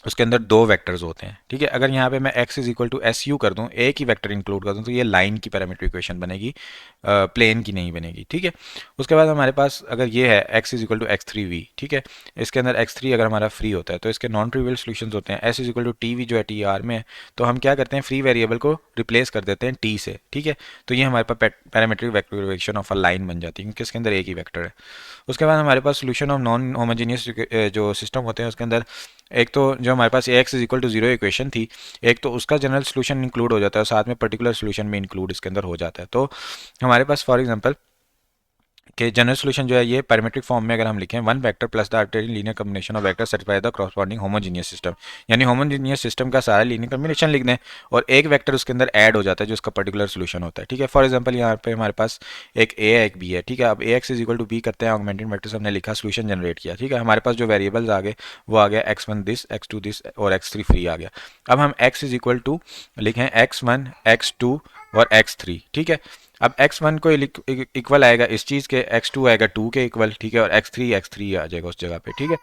उसके अंदर दो वेक्टर्स होते हैं। ठीक है, अगर यहाँ पे मैं x is equal to s u कर दूँ, एक ही वेक्टर इंक्लूड कर दूँ, तो ये लाइन की पैरामीट्रिक इक्वेशन बनेगी, प्लेन की नहीं बनेगी। ठीक है, उसके बाद हमारे पास अगर ये है x is equal to x3v, ठीक है, इसके अंदर x3 अगर हमारा फ्री होता है तो इसके नॉन ट्रिवियल सॉल्यूशंस होते हैं। s is equal to t v जो है टी आर में है, तो हम क्या करते हैं, फ्री वेरिएबल को रिप्लेस कर देते हैं t से। ठीक है, तो ये हमारे पास पैरामीट्रिक वेक्टराइजेशन ऑफ अ लाइन बन जाती है क्योंकि इसके अंदर एक ही वेक्टर है। उसके बाद हमारे पास सोल्यूशन ऑफ नॉन होमोजीनियस जो सिस्टम होते हैं उसके अंदर एक तो जो हमारे पास ax is equal to 0 equation थी, एक तो उसका जनरल सोल्यूशन इंक्लूड हो जाता है और साथ में पर्टिकुलर सोल्यूशन में इंक्लूड इसके अंदर हो जाता है। तो हमारे पास फॉर एग्जांपल कि जनरल सोल्यूशन जो है ये पैरामीट्रिक फॉर्म में अगर हम लिखें, one vector plus the arbitrary linear combination of vector satisfy the corresponding homogeneous system, यानी होमोजीनियस सिस्टम का सारा लीनियर कॉम्बिनेशन लिख दें और एक वेक्टर उसके अंदर ऐड हो जाता है जो उसका पर्टिकुलर सोल्यूशन होता है। ठीक है, फॉर एग्जांपल यहाँ पे हमारे पास एक a है एक b है। ठीक है, अब ax is equal to b करते हैं, ऑगमेंटेड मैट्रिक्स हमने लिखा, सोल्यूशन जनरेट किया। ठीक है, हमारे पास जो वेरिएबल्स आ गए वो आ गया x1 दिस, x2 दिस और x3 फ्री आ गया। अब हम x इज इक्वल टू लिखें x1 x2 और x3। ठीक है, अब x1 को इक्वल आएगा इस चीज़ के, x2 आएगा 2 के इक्वल। ठीक है, और x3 आ जाएगा उस जगह पे। ठीक है,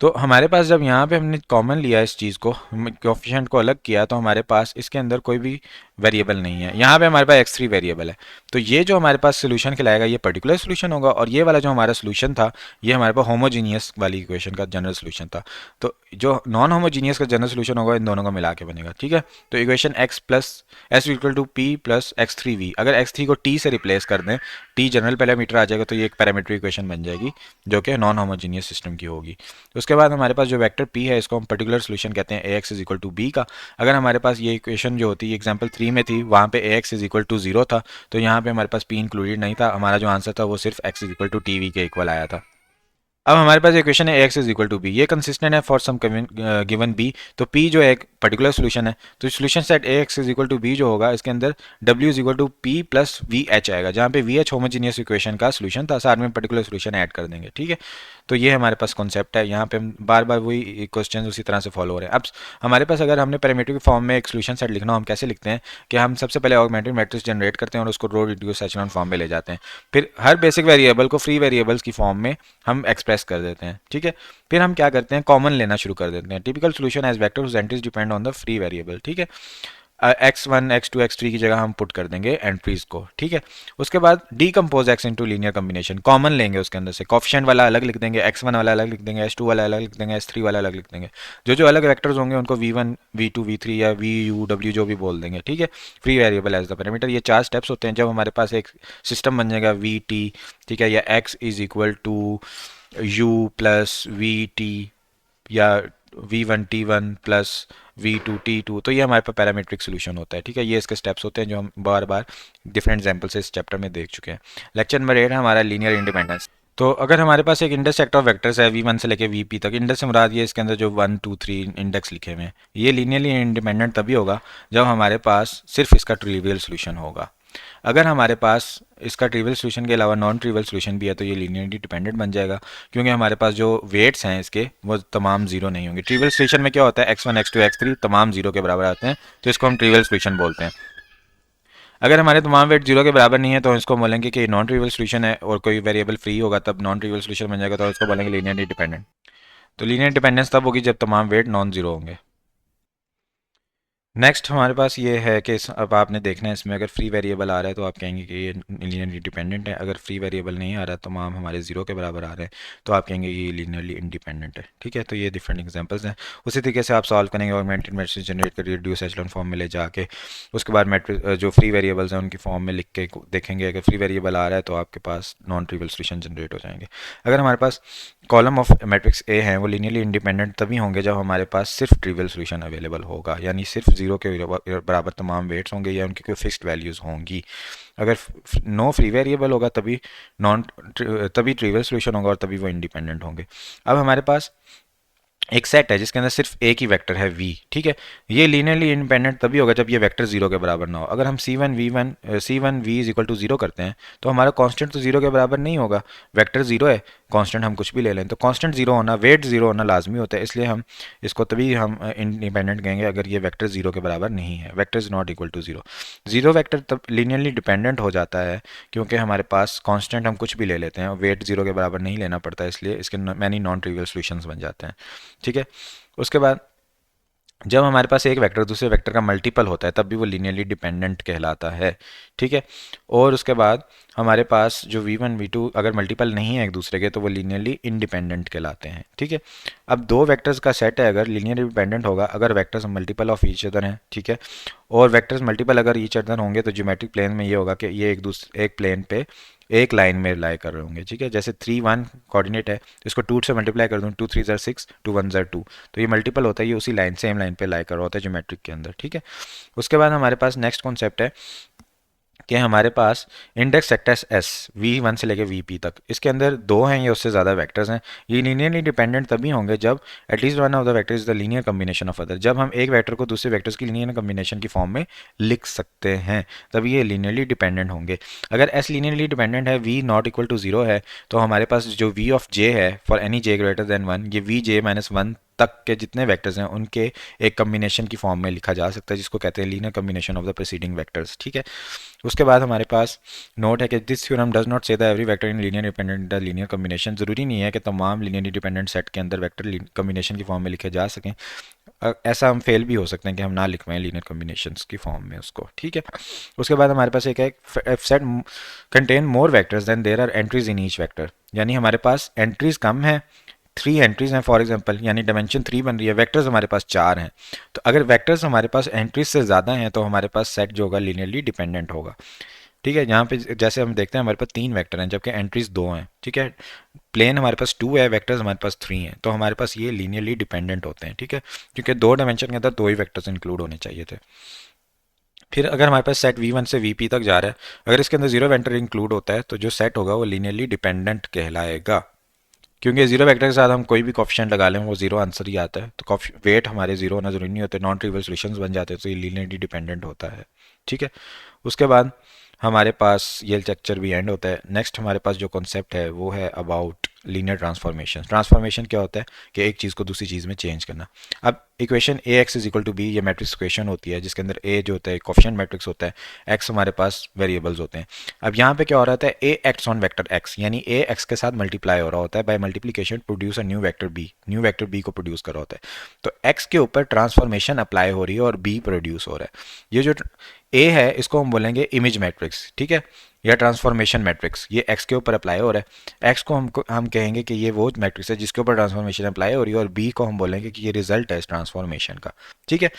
तो हमारे पास जब यहाँ पे हमने कॉमन लिया इस चीज़ को, कोफिशिएंट को अलग किया, तो हमारे पास इसके अंदर कोई भी वेरिएबल नहीं है। यहाँ पे हमारे पास x3 वेरिएबल है। तो ये जो हमारे पास सोल्यूशन खिलाएगा ये पर्टिकुलर सोल्यूशन होगा, और ये वाला जो हमारा सोल्यूशन था ये हमारे पास होमोजीनियस वाली इक्वेशन का जनरल सोल्यूशन था। तो जो नॉन होमोजीनियस का जनरल सोल्यूशन होगा इन दोनों का मिला के बनेगा, ठीक है। तो equation x plus s equal to p plus x3v, अगर x3 को t से रिप्लेस कर दें, t जनरल पैरामीटर आ जाएगा, तो ये एक पैरामीट्रिक इक्वेशन बन जाएगी जो कि नॉन होमोजीनियस सिस्टम की होगी। उसके बाद हमारे पास जो वेक्टर p है इसको हम पर्टिकुलर सोल्यूशन कहते हैं ax is equal to b का। अगर हमारे पास ये इक्वेशन जो होती है एग्जांपल 3 में थी, वहाँ पे ax इज इक्वल टू 0 था, तो यहाँ पे हमारे पास p इंक्लूडेड नहीं था, हमारा जो आंसर था वो सिर्फ x is equal to tv के इक्वल आया था। अब हमारे पास इक्वेशन है ax is equal to B, ये कंसिस्टेंट है फॉर सम गिवन b। तो p जो है एक पर्टिकुलर सोल्यूशन है, तो सोल्यूशन set ax is equal to b जो होगा इसके अंदर w is equal to p plus v h आएगा, जहाँ पे वी एच होमोजीनियस इक्वेशन का सोल्यूशन था, साथ में पर्टिकुलर सोल्यूशन ऐड कर देंगे, ठीक है। तो ये हमारे पास कॉन्सेप्ट है, यहाँ पे हम बार बार वही क्वेश्चन उसी तरह से फॉलो हो रहे हैं। अब हमारे पास अगर हमने पैरामीट्रिक फॉर्म में एक सोल्यूशन सेट लिखना हो, हम कैसे लिखते हैं कि हम सबसे पहले ऑगमेंटेड मैट्रिक्स जनरेट करते हैं और उसको रो रिड्यूस एचेलॉन फॉर्म में ले जाते हैं, फिर हर बेसिक वेरिएबल को फ्री वेरिएबल्स की फॉर्म में हम एक्सप्रेस कर देते हैं, ठीक है। फिर हम क्या करते हैं, कॉमन लेना शुरू कर देते हैं। Typical solution as vector whose entries depend on the free variable, ठीक है। x1 x2 x3 की जगह हम पुट कर देंगे एंट्रीज को, ठीक है। उसके बाद decompose x into linear combination, common लेंगे उसके अंदर से, कॉफिशिएंट वाला अलग लिख देंगे, x1 वाला अलग लिख देंगे, s2 वाला अलग लिख देंगे, s3 वाला अलग लिख देंगे। जो जो अलग वेक्टर्स होंगे उनको v1 v2 v3 या vu w जो भी बोल देंगे, ठीक है। Free variable as the parameter, ये 4 स्टेप्स होते हैं जब हमारे पास एक सिस्टम बन जाएगा vt, ठीक है, या x is equal to u plus vt या v1t1 प्लस v2t2, तो ये हमारे पास पैरामीट्रिक सोल्यूशन होता है, ठीक है। ये इसके स्टेप्स होते हैं जो हम बार बार डिफरेंट एग्जांपल से इस चैप्टर में देख चुके हैं। लेक्चर नंबर 8 है हमारा लीनियर इंडिपेंडेंस। तो अगर हमारे पास एक इंडेक्स सेट ऑफ वेक्टर्स है v1 से लेके vp तक, इंडेक्स से मुराद ये इसके अंदर जो 1 2 3 इंडेक्स लिखे हुए हैं, ये लीनियरली इंडिपेंडेंट तभी होगा जब हमारे पास सिर्फ इसका ट्रिवियल सोल्यूशन होगा। अगर हमारे पास इसका ट्रिवियल सोल्यूशन के अलावा नॉन ट्रिवियल सोल्यूशन भी है तो ये लीनियरली डिपेंडेंट बन जाएगा, क्योंकि हमारे पास जो वेट्स हैं इसके वो तमाम जीरो नहीं होंगे। ट्रिवियल सोल्यूशन में क्या होता है, x1 x2 x3 तमाम जीरो के बराबर आते हैं, तो इसको हम ट्रिवियल सोल्यूशन बोलते हैं। अगर हमारे तमाम वेट जीरो के बराबर नहीं है तो इसको बोलेंगे कि नॉन ट्रिवियल सोल्यूशन है, और कोई वेरिएबल फ्री होगा तब नॉन ट्रिवियल सोल्यूशन बन जाएगा, तो इसको बोलेंगे लीनियरली डिपेंडेंट। तो लीनियर डिपेंडेंस तब होगी जब तमाम वेट नॉन जीरो होंगे। नेक्स्ट हमारे पास ये है कि अब आपने देखना है इसमें अगर फ्री वेरिएबल आ रहा है तो आप कहेंगे कि ये लीनियरली डिपेंडेंट है, अगर फ्री वेरिएबल नहीं आ रहा तमाम हमारे जीरो के बराबर आ रहे हैं तो आप कहेंगे ये लीनियरली इंडिपेंडेंट है, ठीक है। तो ये डिफरेंट एग्जांपल्स हैं। उसी तरीके से आप सॉल्व करेंगे ऑगमेंटेड मैट्रिक्स जनरेट कर रिड्यूस एचेलॉन फॉर्म में ले जाके, उसके बाद मैट्रिक्स जो फ्री वेरिएबल्स हैं उनकी फॉर्म में लिख के देखेंगे, अगर फ्री वेरिएबल आ रहा है तो आपके पास नॉन ट्रिवियल सोल्यूशन जनरेट हो जाएंगे। अगर हमारे पास कॉलम ऑफ मैट्रिक्स ए हैं वो लीनियरली इंडिपेंडेंट तभी होंगे जब हमारे पास सिर्फ ट्रिवियल सोल्यूशन अवेलेबल होगा, यानी सिर्फ जीरो के बराबर तमाम वेट्स होंगे या उनकी कोई फिक्स्ड वैल्यूज़ होंगी। अगर नो फ्री वेरिएबल होगा तभी ट्रिवियल सोल्यूशन होगा और तभी वो इंडिपेंडेंट होंगे। अब हमारे पास एक सेट है जिसके अंदर सिर्फ एक ही वेक्टर है v, ठीक है। ये लीनियरली इंडिपेंडेंट तभी होगा जब ये वेक्टर जीरो के बराबर ना हो। अगर हम c1 v is equal to zero करते हैं तो हमारा कांस्टेंट तो जीरो के बराबर नहीं होगा, वेक्टर जीरो है, कांस्टेंट हम कुछ भी ले लें, तो कांस्टेंट जीरो होना, वेट जीरो होना लाजमी होता है, इसलिए हम इसको तभी हम इंडिपेंडेंट कहेंगे अगर ये वेक्टर जीरो के बराबर नहीं है, vector is not equal to zero. Zero vector तब लीनियरली डिपेंडेंट हो जाता है क्योंकि हमारे पास कांस्टेंट हम कुछ भी ले लेते हैं, वेट जीरो के बराबर नहीं लेना पड़ता, इसलिए इसके मैनी नॉन ट्रिवियल सॉल्यूशंस बन जाते हैं, ठीक है। उसके बाद जब हमारे पास एक वेक्टर दूसरे वेक्टर का मल्टीपल होता है तब भी वो लीनियरली डिपेंडेंट कहलाता है, ठीक है। और उसके बाद हमारे पास जो v1 v2 अगर मल्टीपल नहीं है एक दूसरे के तो वो लीनियरली इंडिपेंडेंट कहलाते हैं, ठीक है। अब दो वेक्टर्स का सेट है अगर लीनियरली डिपेंडेंट होगा अगर vectors multiple of each other हैं, ठीक है। और वेक्टर्स मल्टीपल अगर ईच अदर होंगे तो ज्योमेट्रिक प्लेन में ये होगा कि ये एक प्लेन पे एक लाइन में लाई कर रहे होंगे, ठीक है। जैसे 3 1 कोऑर्डिनेट है, इसको 2 से मल्टीप्लाई कर दूँ, 2 3 ज़र 6 2 1 ज़र 2, तो ये मल्टीपल होता है, ये उसी लाइन सेम लाइन पे लाई कर रहा होता है ज्योमेट्रिक के अंदर, ठीक है। उसके बाद हमारे पास नेक्स्ट कॉन्सेप्ट है कि हमारे पास इंडेक्स सेक्टर्स एस v1 से लेके vp तक, इसके अंदर दो हैं या उससे ज़्यादा वेक्टर्स हैं, ये लीनियरली डिपेंडेंट तभी होंगे जब at least one of the vector is the linear combination of other, जब हम एक वेक्टर को दूसरे वेक्टर्स की लीनियर कम्बिनेशन की फॉर्म में लिख सकते हैं तब ये लीनियरली डिपेंडेंट होंगे। अगर एस लीनियरली डिपेंडेंट है, v not equal to zero है, तो हमारे पास जो v ऑफ j है for any j greater than 1, ये v j माइनस 1 तक के जितने वेक्टर्स हैं उनके एक कम्बिनेशन की फॉर्म में लिखा जा सकता है, जिसको कहते हैं linear combination of the preceding vectors. ठीक है, उसके बाद हमारे पास नोट है कि दिस थ्योरम डज नॉट से the every vector in linear dependent the linear combination. जरूरी नहीं है कि तमाम लीनियर डिपेंडेंट सेट के अंदर वेक्टर कम्बिनेशन की फॉर्म में लिखे जा सकें। ऐसा हम फेल भी हो सकते हैं कि हम ना लिख पाएँ लीनियर कम्बिनेशंस की फॉर्म में उसको। ठीक है, उसके बाद हमारे पास एक है set contain more vectors than there are entries in each vector, यानी हमारे पास एंट्रीज कम है, 3 एंट्रीज हैं फॉर एग्जांपल, यानी डायमेंशन 3 बन रही है, वेक्टर्स हमारे पास 4 हैं। तो अगर वेक्टर्स हमारे पास एंट्रीज से ज़्यादा हैं तो हमारे पास सेट जो होगा लीनियरली डिपेंडेंट होगा। ठीक है, यहाँ पे जैसे हम देखते हैं हमारे पास 3 वेक्टर हैं जबकि एंट्रीज 2 हैं। ठीक है, प्लेन हमारे पास 2 है, वेक्टर्स हमारे पास 3 हैं, तो हमारे पास ये लीनियरली डिपेंडेंट होते हैं। ठीक है, क्योंकि 2 डायमेंशन के अंदर 2 ही वेक्टर्स इंक्लूड होने चाहिए थे। फिर अगर हमारे पास सेट V1 से VP तक जा रहा है, अगर इसके अंदर 0 वेक्टर इंक्लूड होता है तो जो सेट होगा वो लीनियरली डिपेंडेंट कहलाएगा, क्योंकि 0 वेक्टर के साथ हम कोई भी कोफिशिएंट लगा लें वो 0 आंसर ही आता है। तो वेट हमारे 0 होना जरूरी नहीं होते, नॉन ट्रिवियल सॉल्यूशंस बन जाते हैं, तो ये लीनियरली डिपेंडेंट होता है। ठीक है, उसके बाद हमारे पास ये लेक्चर भी एंड होता है। नेक्स्ट हमारे पास जो कॉन्सेप्ट है वो है अबाउट लीनियर ट्रांसफॉर्मेशन। ट्रांसफॉर्मेशन क्या होता है कि एक चीज़ को दूसरी चीज़ में चेंज करना। अब equation A x is equal to B, ये मैट्रिक्स इक्वेशन होती है जिसके अंदर ए जो होता है कोफिशिएंट मैट्रिक्स होता है, एक्स हमारे पास वेरिएबल्स होते हैं। अब यहाँ पे क्या हो रहा होता है, ए एक्ट्स ऑन वेक्टर एक्स, यानी ए एक्स के साथ मल्टीप्लाई हो रहा होता है, by multiplication produce a new vector b को प्रोड्यूस कर रहा होता है। तो एक्स के ऊपर ट्रांसफॉर्मेशन अप्लाई हो रही है और बी प्रोड्यूस हो रहा है। ये जो ए है इसको हम बोलेंगे इमेज मैट्रिक्स। ठीक है, या ट्रांसफॉर्मेशन मैट्रिक्स, ये एक्स के ऊपर अप्लाई हो रहा है। एक्स को हम कहेंगे कि ये वो मैट्रिक्स है जिसके ऊपर ट्रांसफॉर्मेशन अप्लाई हो रही है, और बी को हम बोलेंगे कि ये रिजल्ट है इस ट्रांसफॉर्मेशन का। ठीक है,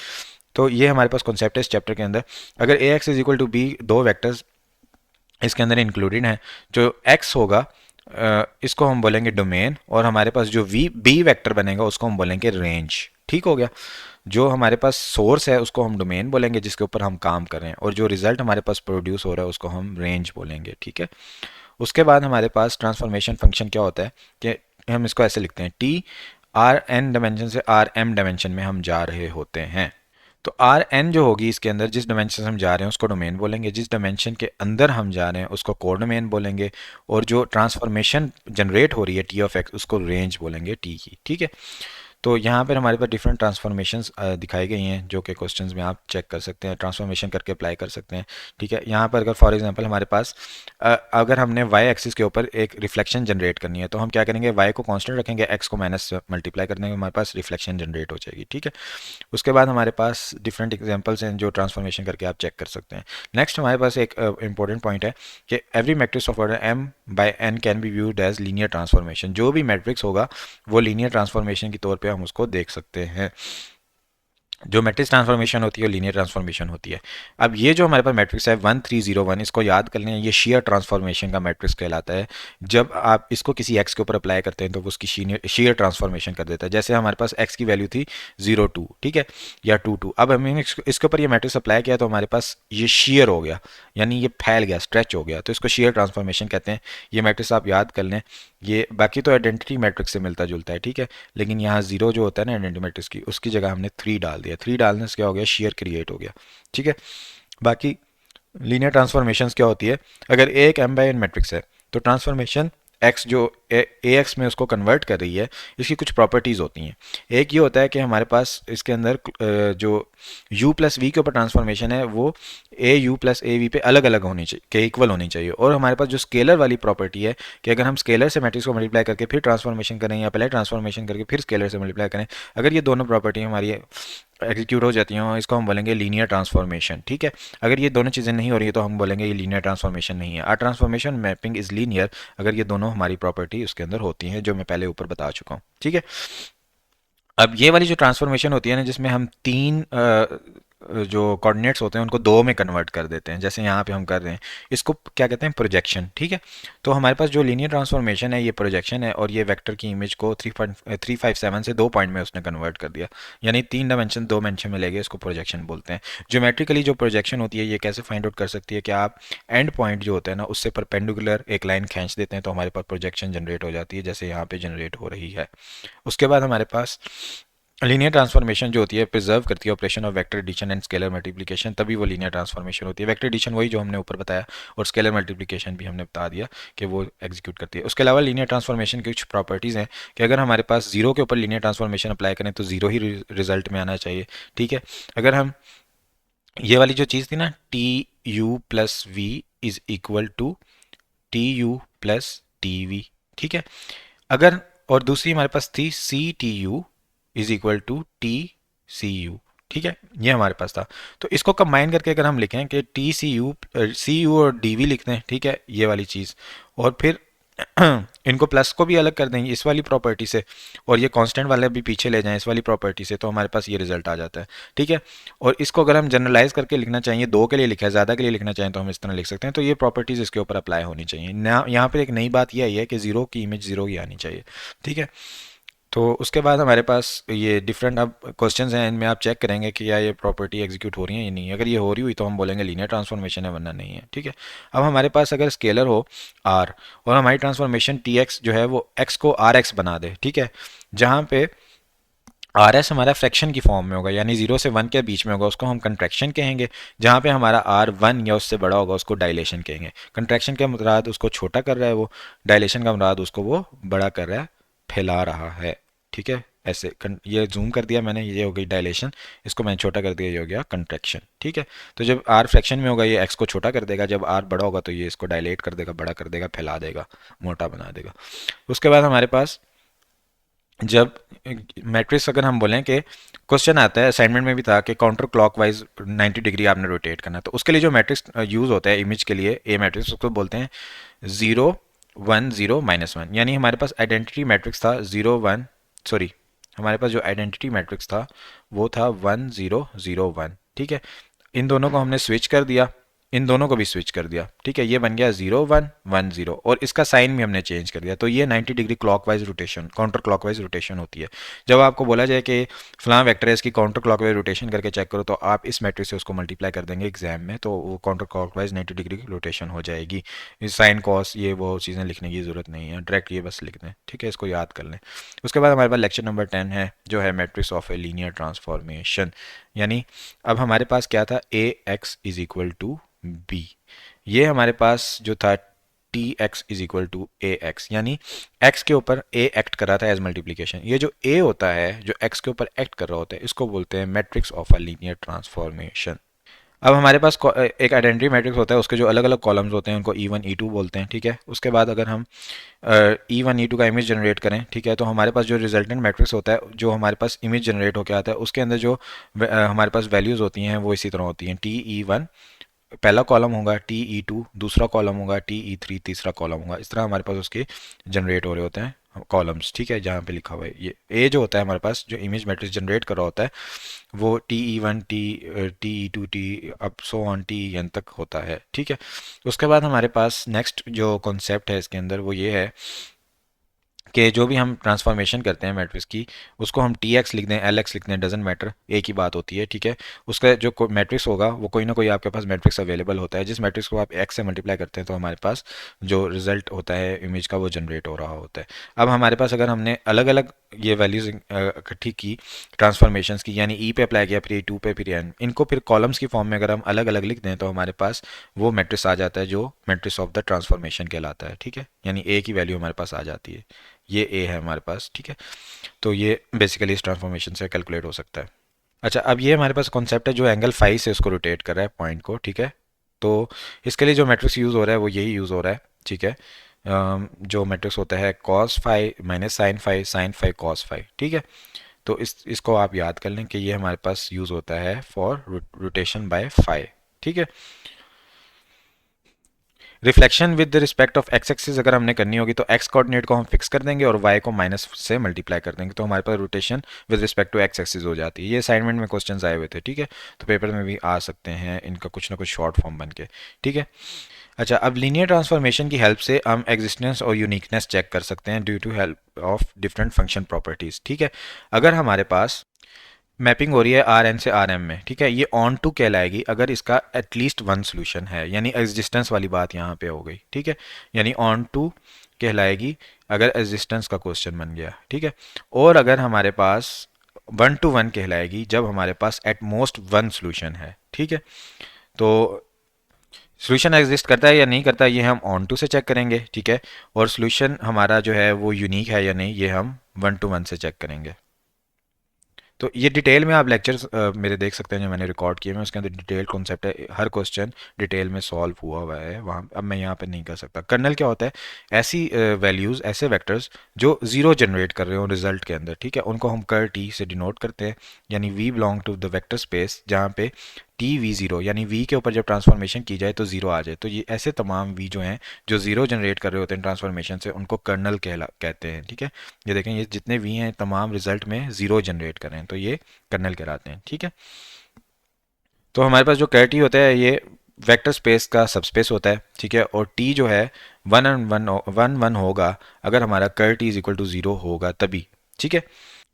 तो ये हमारे पास कॉन्सेप्ट है इस चैप्टर के अंदर। अगर A x is equal to B, 2 vectors इसके अंदर इंक्लूडेड हैं, जो एक्स होगा इसको हम बोलेंगे डोमेन, और हमारे पास जो बी वेक्टर बनेगा उसको हम बोलेंगे रेंज। ठीक हो गया, जो हमारे पास सोर्स है उसको हम डोमेन बोलेंगे जिसके ऊपर हम काम कर रहे हैं, और जो रिजल्ट हमारे पास प्रोड्यूस हो रहा है उसको हम रेंज बोलेंगे। ठीक है, उसके बाद हमारे पास ट्रांसफॉर्मेशन फंक्शन क्या होता है कि हम इसको ऐसे लिखते हैं, टी आर एन डायमेंशन से आर एम डायमेंशन में हम जा रहे होते हैं। तो आर एन जो होगी इसके अंदर जिस डायमेंशन से हम जा रहे हैं उसको डोमेन बोलेंगे, जिस डायमेंशन के अंदर हम जा रहे हैं उसको कोड डोमेन बोलेंगे, और जो ट्रांसफॉर्मेशन जनरेट हो रही है टी ऑफ एक्स उसको रेंज बोलेंगे टी की। ठीक है, तो यहाँ पर हमारे पास डिफरेंट ट्रांसफॉर्मेशंस दिखाई गई हैं जो कि क्वेश्चंस में आप चेक कर सकते हैं, ट्रांसफॉर्मेशन करके अप्लाई कर सकते हैं। ठीक है, यहाँ पर अगर फॉर एग्जांपल हमारे पास अगर हमने वाई एक्सिस के ऊपर एक रिफ्लेक्शन जनरेट करनी है तो हम क्या करेंगे, वाई को कांस्टेंट रखेंगे, एक्स को माइनस मल्टीप्लाई कर देंगे, हमारे पास रिफ्लेक्शन जनरेट हो जाएगी। ठीक है, उसके बाद हमारे पास डिफरेंट एग्जांपल्स हैं जो ट्रांसफॉर्मेशन करके आप चेक कर सकते हैं। नेक्स्ट हमारे पास एक इंपॉर्टेंट पॉइंट है कि every matrix of order m by n can be viewed as linear transformation. जो भी मैट्रिक्स होगा वो लीनियर ट्रांसफॉर्मेशन के तौर पे हम उसको देख सकते हैं। जो मैट्रिक्स ट्रांसफॉर्मेशन होती है वो लीनियर ट्रांसफॉर्मेशन होती है। अब ये जो हमारे पास मैट्रिक्स है 1301, इसको याद कर लें, ये शेयर ट्रांसफॉर्मेशन का मैट्रिक्स कहलाता है। जब आप इसको किसी एक्स के ऊपर अप्लाई करते हैं तो वो उसकी शेयर ट्रांसफॉर्मेशन कर देता है। जैसे हमारे पास एक्स की वैल्यू थी 0 2, ठीक है, या 2 2, अब हमने इसके ऊपर ये मैट्रिक्स अप्लाई किया तो हमारे पास ये शेयर हो गया, यानी ये फैल गया, स्ट्रेच हो गया, तो इसको शेयर ट्रांसफॉर्मेशन कहते हैं। ये मैट्रिक्स आप याद कर लें, ये बाकी तो आइडेंटिटी मैट्रिक्स से मिलता जुलता है। ठीक है, लेकिन यहाँ 0 जो होता है ना आइडेंटिटी मैट्रिक्स की, उसकी जगह हमने 3 डाल दिया, 3 डालने से क्या हो गया, शेयर क्रिएट हो गया। ठीक है, बाकी लीनियर ट्रांसफॉर्मेशंस क्या होती है, अगर ए एक m बाय n मैट्रिक्स है तो ट्रांसफॉर्मेशन एक्स जो ए एक्स में उसको कन्वर्ट कर रही है, इसकी कुछ प्रॉपर्टीज़ होती हैं। एक ये होता है कि हमारे पास इसके अंदर जो u प्लस वी के ऊपर ट्रांसफॉर्मेशन है वो ए यू प्लस ए वी पे अलग अलग होनी चाहिए, के इक्वल होनी चाहिए। और हमारे पास जो स्केलर वाली प्रॉपर्टी है कि अगर हम स्केलर से मैट्रिक्स को मल्टीप्लाई करके फिर ट्रांसफॉर्मेशन करें, या पहले ट्रांसफॉर्मेशन करके फिर स्केलर से मल्टीप्लाई करें, अगर ये दोनों प्रॉपर्टी हमारी एग्जीक्यूट हो जाती हैं, इसको हम बोलेंगे लीनियर ट्रांसफॉर्मेशन। ठीक है, अगर ये दोनों चीज़ें नहीं हो रही है तो हम बोलेंगे ये लीनियर ट्रांसफॉर्मेशन नहीं है। आ ट्रांसफॉर्मेशन मैपिंग इज लीनियर अगर ये दोनों हमारी प्रॉपर्टी उसके अंदर होती हैं, जो मैं पहले ऊपर बता चुका हूँ। ठीक है, अब ये वाली जो ट्रांसफॉर्मेशन होती है ना, जिसमें हम 3 जो कोऑर्डिनेट्स होते हैं उनको 2 में कन्वर्ट कर देते हैं, जैसे यहाँ पे हम कर रहे हैं, इसको क्या कहते हैं, प्रोजेक्शन। ठीक है, तो हमारे पास जो लीनियर ट्रांसफॉर्मेशन है ये प्रोजेक्शन है, और ये वेक्टर की इमेज को 3.357 से 2 पॉइंट में उसने कन्वर्ट कर दिया, यानी 3 डायमेंशन 2 डायमेंशन में ले गए, इसको प्रोजेक्शन बोलते हैं। ज्योमेट्रिकली जो प्रोजेक्शन होती है ये कैसे फाइंड आउट कर सकती है कि आप एंड पॉइंट जो होता है ना उससे परपेंडिकुलर एक लाइन खींच देते हैं तो हमारे पास प्रोजेक्शन जनरेट हो जाती है, जैसे यहाँ पे जनरेट हो रही है। उसके बाद हमारे पास लीनियर ट्रांसफॉर्मेशन जो होती है प्रिजर्व करती है operation of vector addition and scalar multiplication, तभी वो लीनियर ट्रांसफॉर्मेशन होती है। वेक्टर एडिशन वही जो हमने ऊपर बताया, और स्केलर मल्टीप्लिकेशन भी हमने बता दिया कि वो एग्जीक्यूट करती है। उसके अलावा लीनियर ट्रांसफॉर्मेशन की कुछ प्रॉपर्टीज़ हैं कि अगर हमारे पास जीरो के ऊपर लीनियर ट्रांसफॉर्मेशन अप्लाई करें तो जीरो ही रिजल्ट में आना चाहिए, ठीक है। अगर हम ये वाली जो चीज़ थी ना, t u plus v is equal to t u plus t v, ठीक है। अगर और दूसरी हमारे पास थी c t u is equal to t c u, ठीक है, ये हमारे पास था। तो इसको कंबाइन करके अगर हम लिखें कि सी यू और डी वी लिखते हैं, ठीक है, ये वाली चीज़, और फिर इनको प्लस को भी अलग कर देंगे इस वाली प्रॉपर्टी से, और ये कांस्टेंट वाले भी पीछे ले जाएं इस वाली प्रॉपर्टी से, तो हमारे पास ये रिजल्ट आ जाता है, ठीक है। और इसको अगर हम जनरलाइज करके लिखना चाहिए, दो के लिए लिखा है, ज़्यादा के लिए लिखना चाहें तो हम इस तरह लिख सकते हैं। तो ये प्रॉपर्टीज़ इसके ऊपर अप्लाई होनी चाहिए ना। यहाँ पर एक नई बात यह है कि जीरो की इमेज जीरो ही आनी चाहिए, ठीक है। तो उसके बाद हमारे पास ये डिफरेंट अब क्वेश्चंस हैं, इनमें आप चेक करेंगे कि क्या ये प्रॉपर्टी एग्जीक्यूट हो रही है या नहीं। अगर ये हो रही हुई तो हम बोलेंगे लीनियर ट्रांसफॉर्मेशन है, वरना नहीं है, ठीक है। अब हमारे पास अगर स्केलर हो आर और हमारी ट्रांसफॉर्मेशन टी एक्स जो है वो एक्स को आर एक्स बना दे, ठीक है, जहाँ पे आर एस हमारा फ्रैक्शन की फॉर्म में होगा, यानी जीरो से वन के बीच में होगा, उसको हम कंट्रैक्शन कहेंगे। जहाँ पे हमारा आर वन या उससे बड़ा होगा उसको डायलेशन कहेंगे। कंट्रैक्शन का मुराद उसको छोटा कर रहा है वो, डायलेशन का मुराद उसको वो बड़ा कर रहा है, फैला रहा है, ठीक है। ऐसे ये जूम कर दिया मैंने, ये हो गई डायलेशन, इसको मैंने छोटा कर दिया, ये हो गया कंट्रैक्शन, ठीक है। तो जब आर फ्रैक्शन में होगा ये एक्स को छोटा कर देगा, जब आर बड़ा होगा तो ये इसको डायलेट कर देगा, बड़ा कर देगा, फैला देगा, मोटा बना देगा। उसके बाद हमारे पास जब मैट्रिक्स अगर हम बोलें कि क्वेश्चन आता है, असाइनमेंट में भी था कि काउंटर क्लॉकवाइज 90 डिग्री आपने रोटेट करना है, तो उसके लिए जो मैट्रिक्स यूज़ होता है इमेज के लिए, ए मैट्रिक्स, उसको बोलते हैं 0 1 0 -1, यानी हमारे पास आइडेंटिटी मैट्रिक्स था 0 1, सॉरी, हमारे पास जो आइडेंटिटी मैट्रिक्स था वो था 1 0 0 1, ठीक है। इन दोनों को हमने स्विच कर दिया, इन दोनों को भी स्विच कर दिया, ठीक है, ये बन गया 0 1 1 0, और इसका साइन भी हमने चेंज कर दिया। तो ये 90 degree clockwise rotation, counter clockwise rotation होती है। जब आपको बोला जाए कि फलां वेक्टर है इसकी काउंटर क्लॉकवाइज रोटेशन करके चेक करो, तो आप इस मैट्रिक्स से उसको मल्टीप्लाई कर देंगे एग्जाम में, तो वो काउंटर क्लॉकवाइज 90 डिग्री की रोटेशन हो जाएगी। साइन कॉस ये वो चीज़ें लिखने की ज़रूरत नहीं है, डायरेक्ट ये बस लिख दें, ठीक है, इसको याद कर लें। उसके बाद हमारे पास लेक्चर नंबर 10 है जो है matrix of a linear transformation, यानी अब हमारे पास क्या था, A x is equal to B, ये हमारे पास जो था T X is equal to A X, यानी एक्स के ऊपर ए एक्ट कर रहा था एज मल्टीप्लीकेशन। ये जो ए होता है जो एक्स के ऊपर एक्ट कर रहा होता है, इसको बोलते हैं matrix of a linear transformation. अब हमारे पास एक आइडेंटिटी मैट्रिक्स होता है, उसके जो अलग अलग कॉलम्स होते हैं उनको ई वन ई टू बोलते हैं, ठीक है। उसके बाद अगर हम ई वन ई टू का इमेज जनरेट करें, ठीक है, तो हमारे पास जो रिजल्टेंट मैट्रिक्स होता है, जो हमारे पास इमेज जनरेट होकर आता है, उसके अंदर जो हमारे पास वैल्यूज़ होती हैं वो इसी तरह होती हैं। टी ई वन पहला कॉलम होगा, टी ई टू दूसरा कॉलम होगा, टी ई थ्री तीसरा कॉलम होगा, इस तरह हमारे पास उसके जनरेट हो रहे होते हैं कॉलम्स, ठीक है। जहाँ पे लिखा हुआ है ये ए जो होता है हमारे पास जो इमेज मैट्रिक्स जनरेट कर रहा होता है वो t e one t e two t up so on t n तक होता है, ठीक है। उसके बाद हमारे पास नेक्स्ट जो कॉन्सेप्ट है इसके अंदर वो ये है कि जो भी हम ट्रांसफॉर्मेशन करते हैं मैट्रिक्स की, उसको हम टी एक्स लिख दें, एल एक्स लिख दें, डजेंट मैटर, एक ही बात होती है, ठीक है। उसका जो मैट्रिक्स होगा वो कोई ना कोई आपके पास मैट्रिक्स अवेलेबल होता है, जिस मैट्रिक्स को आप एक्स से मल्टीप्लाई करते हैं तो हमारे पास जो रिजल्ट होता है इमेज का वो जनरेट हो रहा होता है। अब हमारे पास अगर हमने अलग अलग ये वैल्यूज इकट्ठी की ट्रांसफॉर्मेशन की, यानी ई पे अप्लाई किया, फिर टू पे, फिर एन, इनको फिर कॉलम्स की फॉर्म में अगर हम अलग अलग लिख दें तो हमारे पास वो मैट्रिक्स आ जाता है जो मैट्रिक्स ऑफ द ट्रांसफॉर्मेशन कहलाता है, ठीक है। यानी ए की वैल्यू हमारे पास आ जाती है, ये ए है हमारे पास, ठीक है। तो ये बेसिकली इस ट्रांसफॉर्मेशन से कैलकुलेट हो सकता है। अच्छा, अब ये हमारे पास कॉन्सेप्ट है जो एंगल फाई से उसको रोटेट कर रहा है पॉइंट को, ठीक है। तो इसके लिए जो मैट्रिक्स यूज़ हो रहा है वो यही यूज़ हो रहा है, ठीक है। जो मैट्रिक्स होता है cos phi minus sine phi cos phi, ठीक है। तो इसको आप याद कर लें कि ये हमारे पास यूज़ होता है फॉर रोटेशन बाय फाई, ठीक है। Reflection with respect of x axis अगर हमने करनी होगी तो एक्स कोऑर्डिनेट को हम फिक्स कर देंगे और वाई को माइनस से मल्टीप्लाई कर देंगे, तो हमारे पास rotation with respect to X axis हो जाती है। ये असाइनमेंट में क्वेश्चंस आए हुए थे, ठीक है, तो पेपर में भी आ सकते हैं इनका कुछ ना कुछ शॉर्ट फॉर्म बन के, ठीक है। अच्छा, अब लीनियर ट्रांसफॉर्मेशन की हेल्प से हम एग्जिस्टेंस और यूनिकनेस चेक कर सकते हैं due to help of different function properties, ठीक है। अगर हमारे पास मैपिंग हो रही है आर एन से आर एम में, ठीक है, ये ऑन टू कहलाएगी अगर इसका एटलीस्ट वन सोल्यूशन है, यानी एग्जिस्टेंस वाली बात यहाँ पे हो गई, ठीक है। यानी ऑन टू कहलाएगी अगर एग्जिस्टेंस का क्वेश्चन बन गया, ठीक है। और अगर हमारे पास 1 to 1 कहलाएगी जब हमारे पास एट मोस्ट वन सोल्यूशन है। ठीक है, तो सोल्यूशन एग्जिस्ट करता है या नहीं करता ये हम ऑन टू से चेक करेंगे। ठीक है, और सोल्यूशन हमारा जो है वो यूनिक है या नहीं ये हम 1 to 1 से चेक करेंगे। तो ये डिटेल में आप लेक्चर्स मेरे देख सकते हैं जो मैंने रिकॉर्ड किए हैं, उसके अंदर डिटेल कॉन्सेप्ट है, हर क्वेश्चन डिटेल में सॉल्व हुआ हुआ है वहाँ। अब मैं यहाँ पे नहीं कर सकता। कर्नल क्या होता है, ऐसी वैल्यूज़, ऐसे वेक्टर्स जो ज़ीरो जनरेट कर रहे हो रिजल्ट के अंदर। ठीक है, उनको हम कर टी से डिनोट करते हैं, यानी v belong to the vector space जहाँ पे टी वी ज़ीरो, यानी वी के ऊपर जब ट्रांसफॉर्मेशन की जाए तो ज़ीरो आ जाए। तो ये ऐसे तमाम वी जो हैं जो ज़ीरो जनरेट कर रहे होते हैं ट्रांसफॉर्मेशन से, उनको कर्नल कहते हैं। ठीक है, ये देखें ये जितने वी हैं तमाम रिजल्ट में ज़ीरो जनरेट कर रहे हैं, तो ये कर्नल कहलाते हैं। ठीक है, तो हमारे पास जो कर टी होता है ये वेक्टर स्पेस का सबस्पेस होता है। ठीक है, और टी जो है वन एंड वन वन होगा अगर हमारा ker t is equal to zero होगा तभी। ठीक है,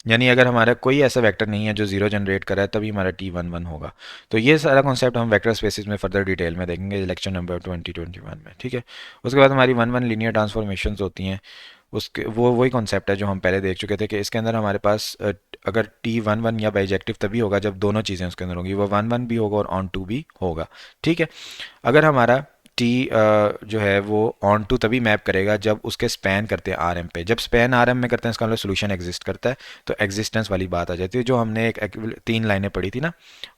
यानी अगर हमारा कोई ऐसा वेक्टर नहीं है जो जीरो जनरेट कर रहा है तभी हमारा टी वन वन होगा। तो ये सारा कॉन्सेप्ट हम वेक्टर स्पेसिस में फर्दर डिटेल में देखेंगे लेक्चर नंबर 2021 में। ठीक है, उसके बाद हमारी वन वन लीनियर ट्रांसफॉर्मेशन होती हैं, उसके वो वही कॉन्सेप्ट है जो हम पहले देख चुके थे कि इसके अंदर हमारे पास अगर टी वन वन या बाइजेक्टिव तभी होगा जब दोनों चीज़ें उसके अंदर होंगी, वो वन वन भी होगा और ऑन टू भी होगा। ठीक है, अगर हमारा टी जो है वो ऑन टू तभी मैप करेगा जब उसके स्पैन करते हैं आर एम पे। जब स्पैन आर एम में करते हैं इसका मतलब सोल्यूशन एग्जिस्ट करता है, तो एग्जिस्टेंस वाली बात आ जाती है। जो हमने तीन लाइनें पढ़ी थी ना,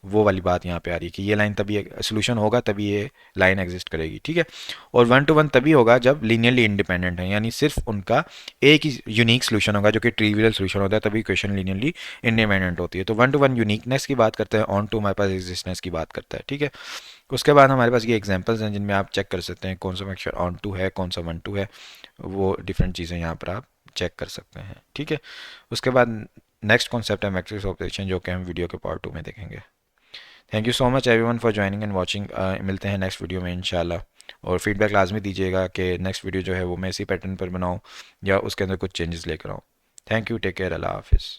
वो वाली बात यहाँ पे आ रही है कि ये लाइन तभी सोल्यूशन होगा तभी ये लाइन एग्जिस्ट करेगी। ठीक है, और 1 to 1 तभी होगा जब लीनियरली इंडिपेंडेंट है, यानी सिर्फ उनका एक ही यूनिक सोल्यूशन होगा जो कि ट्रिवियल सोल्यूशन होता है, तभी इक्वेशन लीनियरली इंडिपेंडेंट होती है। तो 1 to 1 यूनिकनेस की बात करते हैं, ऑन टू हमारे पास एग्जिस्टेंस की बात करता है। ठीक है, उसके बाद हमारे पास ये एग्जांपल्स हैं जिनमें आप चेक कर सकते हैं कौन सा मिक्सचर ऑन टू है कौन सा 1 to है, वो डिफरेंट चीज़ें यहाँ पर आप चेक कर सकते हैं। ठीक है, उसके बाद नेक्स्ट कॉन्सेप्ट है मैट्रिक्स ऑपरेशन जो कि हम वीडियो के पार्ट 2 में देखेंगे। Thank you so much everyone for joining and watching. मिलते हैं नेक्स्ट वीडियो में इंशाल्लाह, और फीडबैक लाजमी दीजिएगा कि नेक्स्ट वीडियो जो है वो मैं इसी पैटर्न पर बनाऊँ या उसके अंदर कुछ चेंजेस लेकर आऊँ। थैंक यू, टेक केयर, अल्लाह हाफिज़।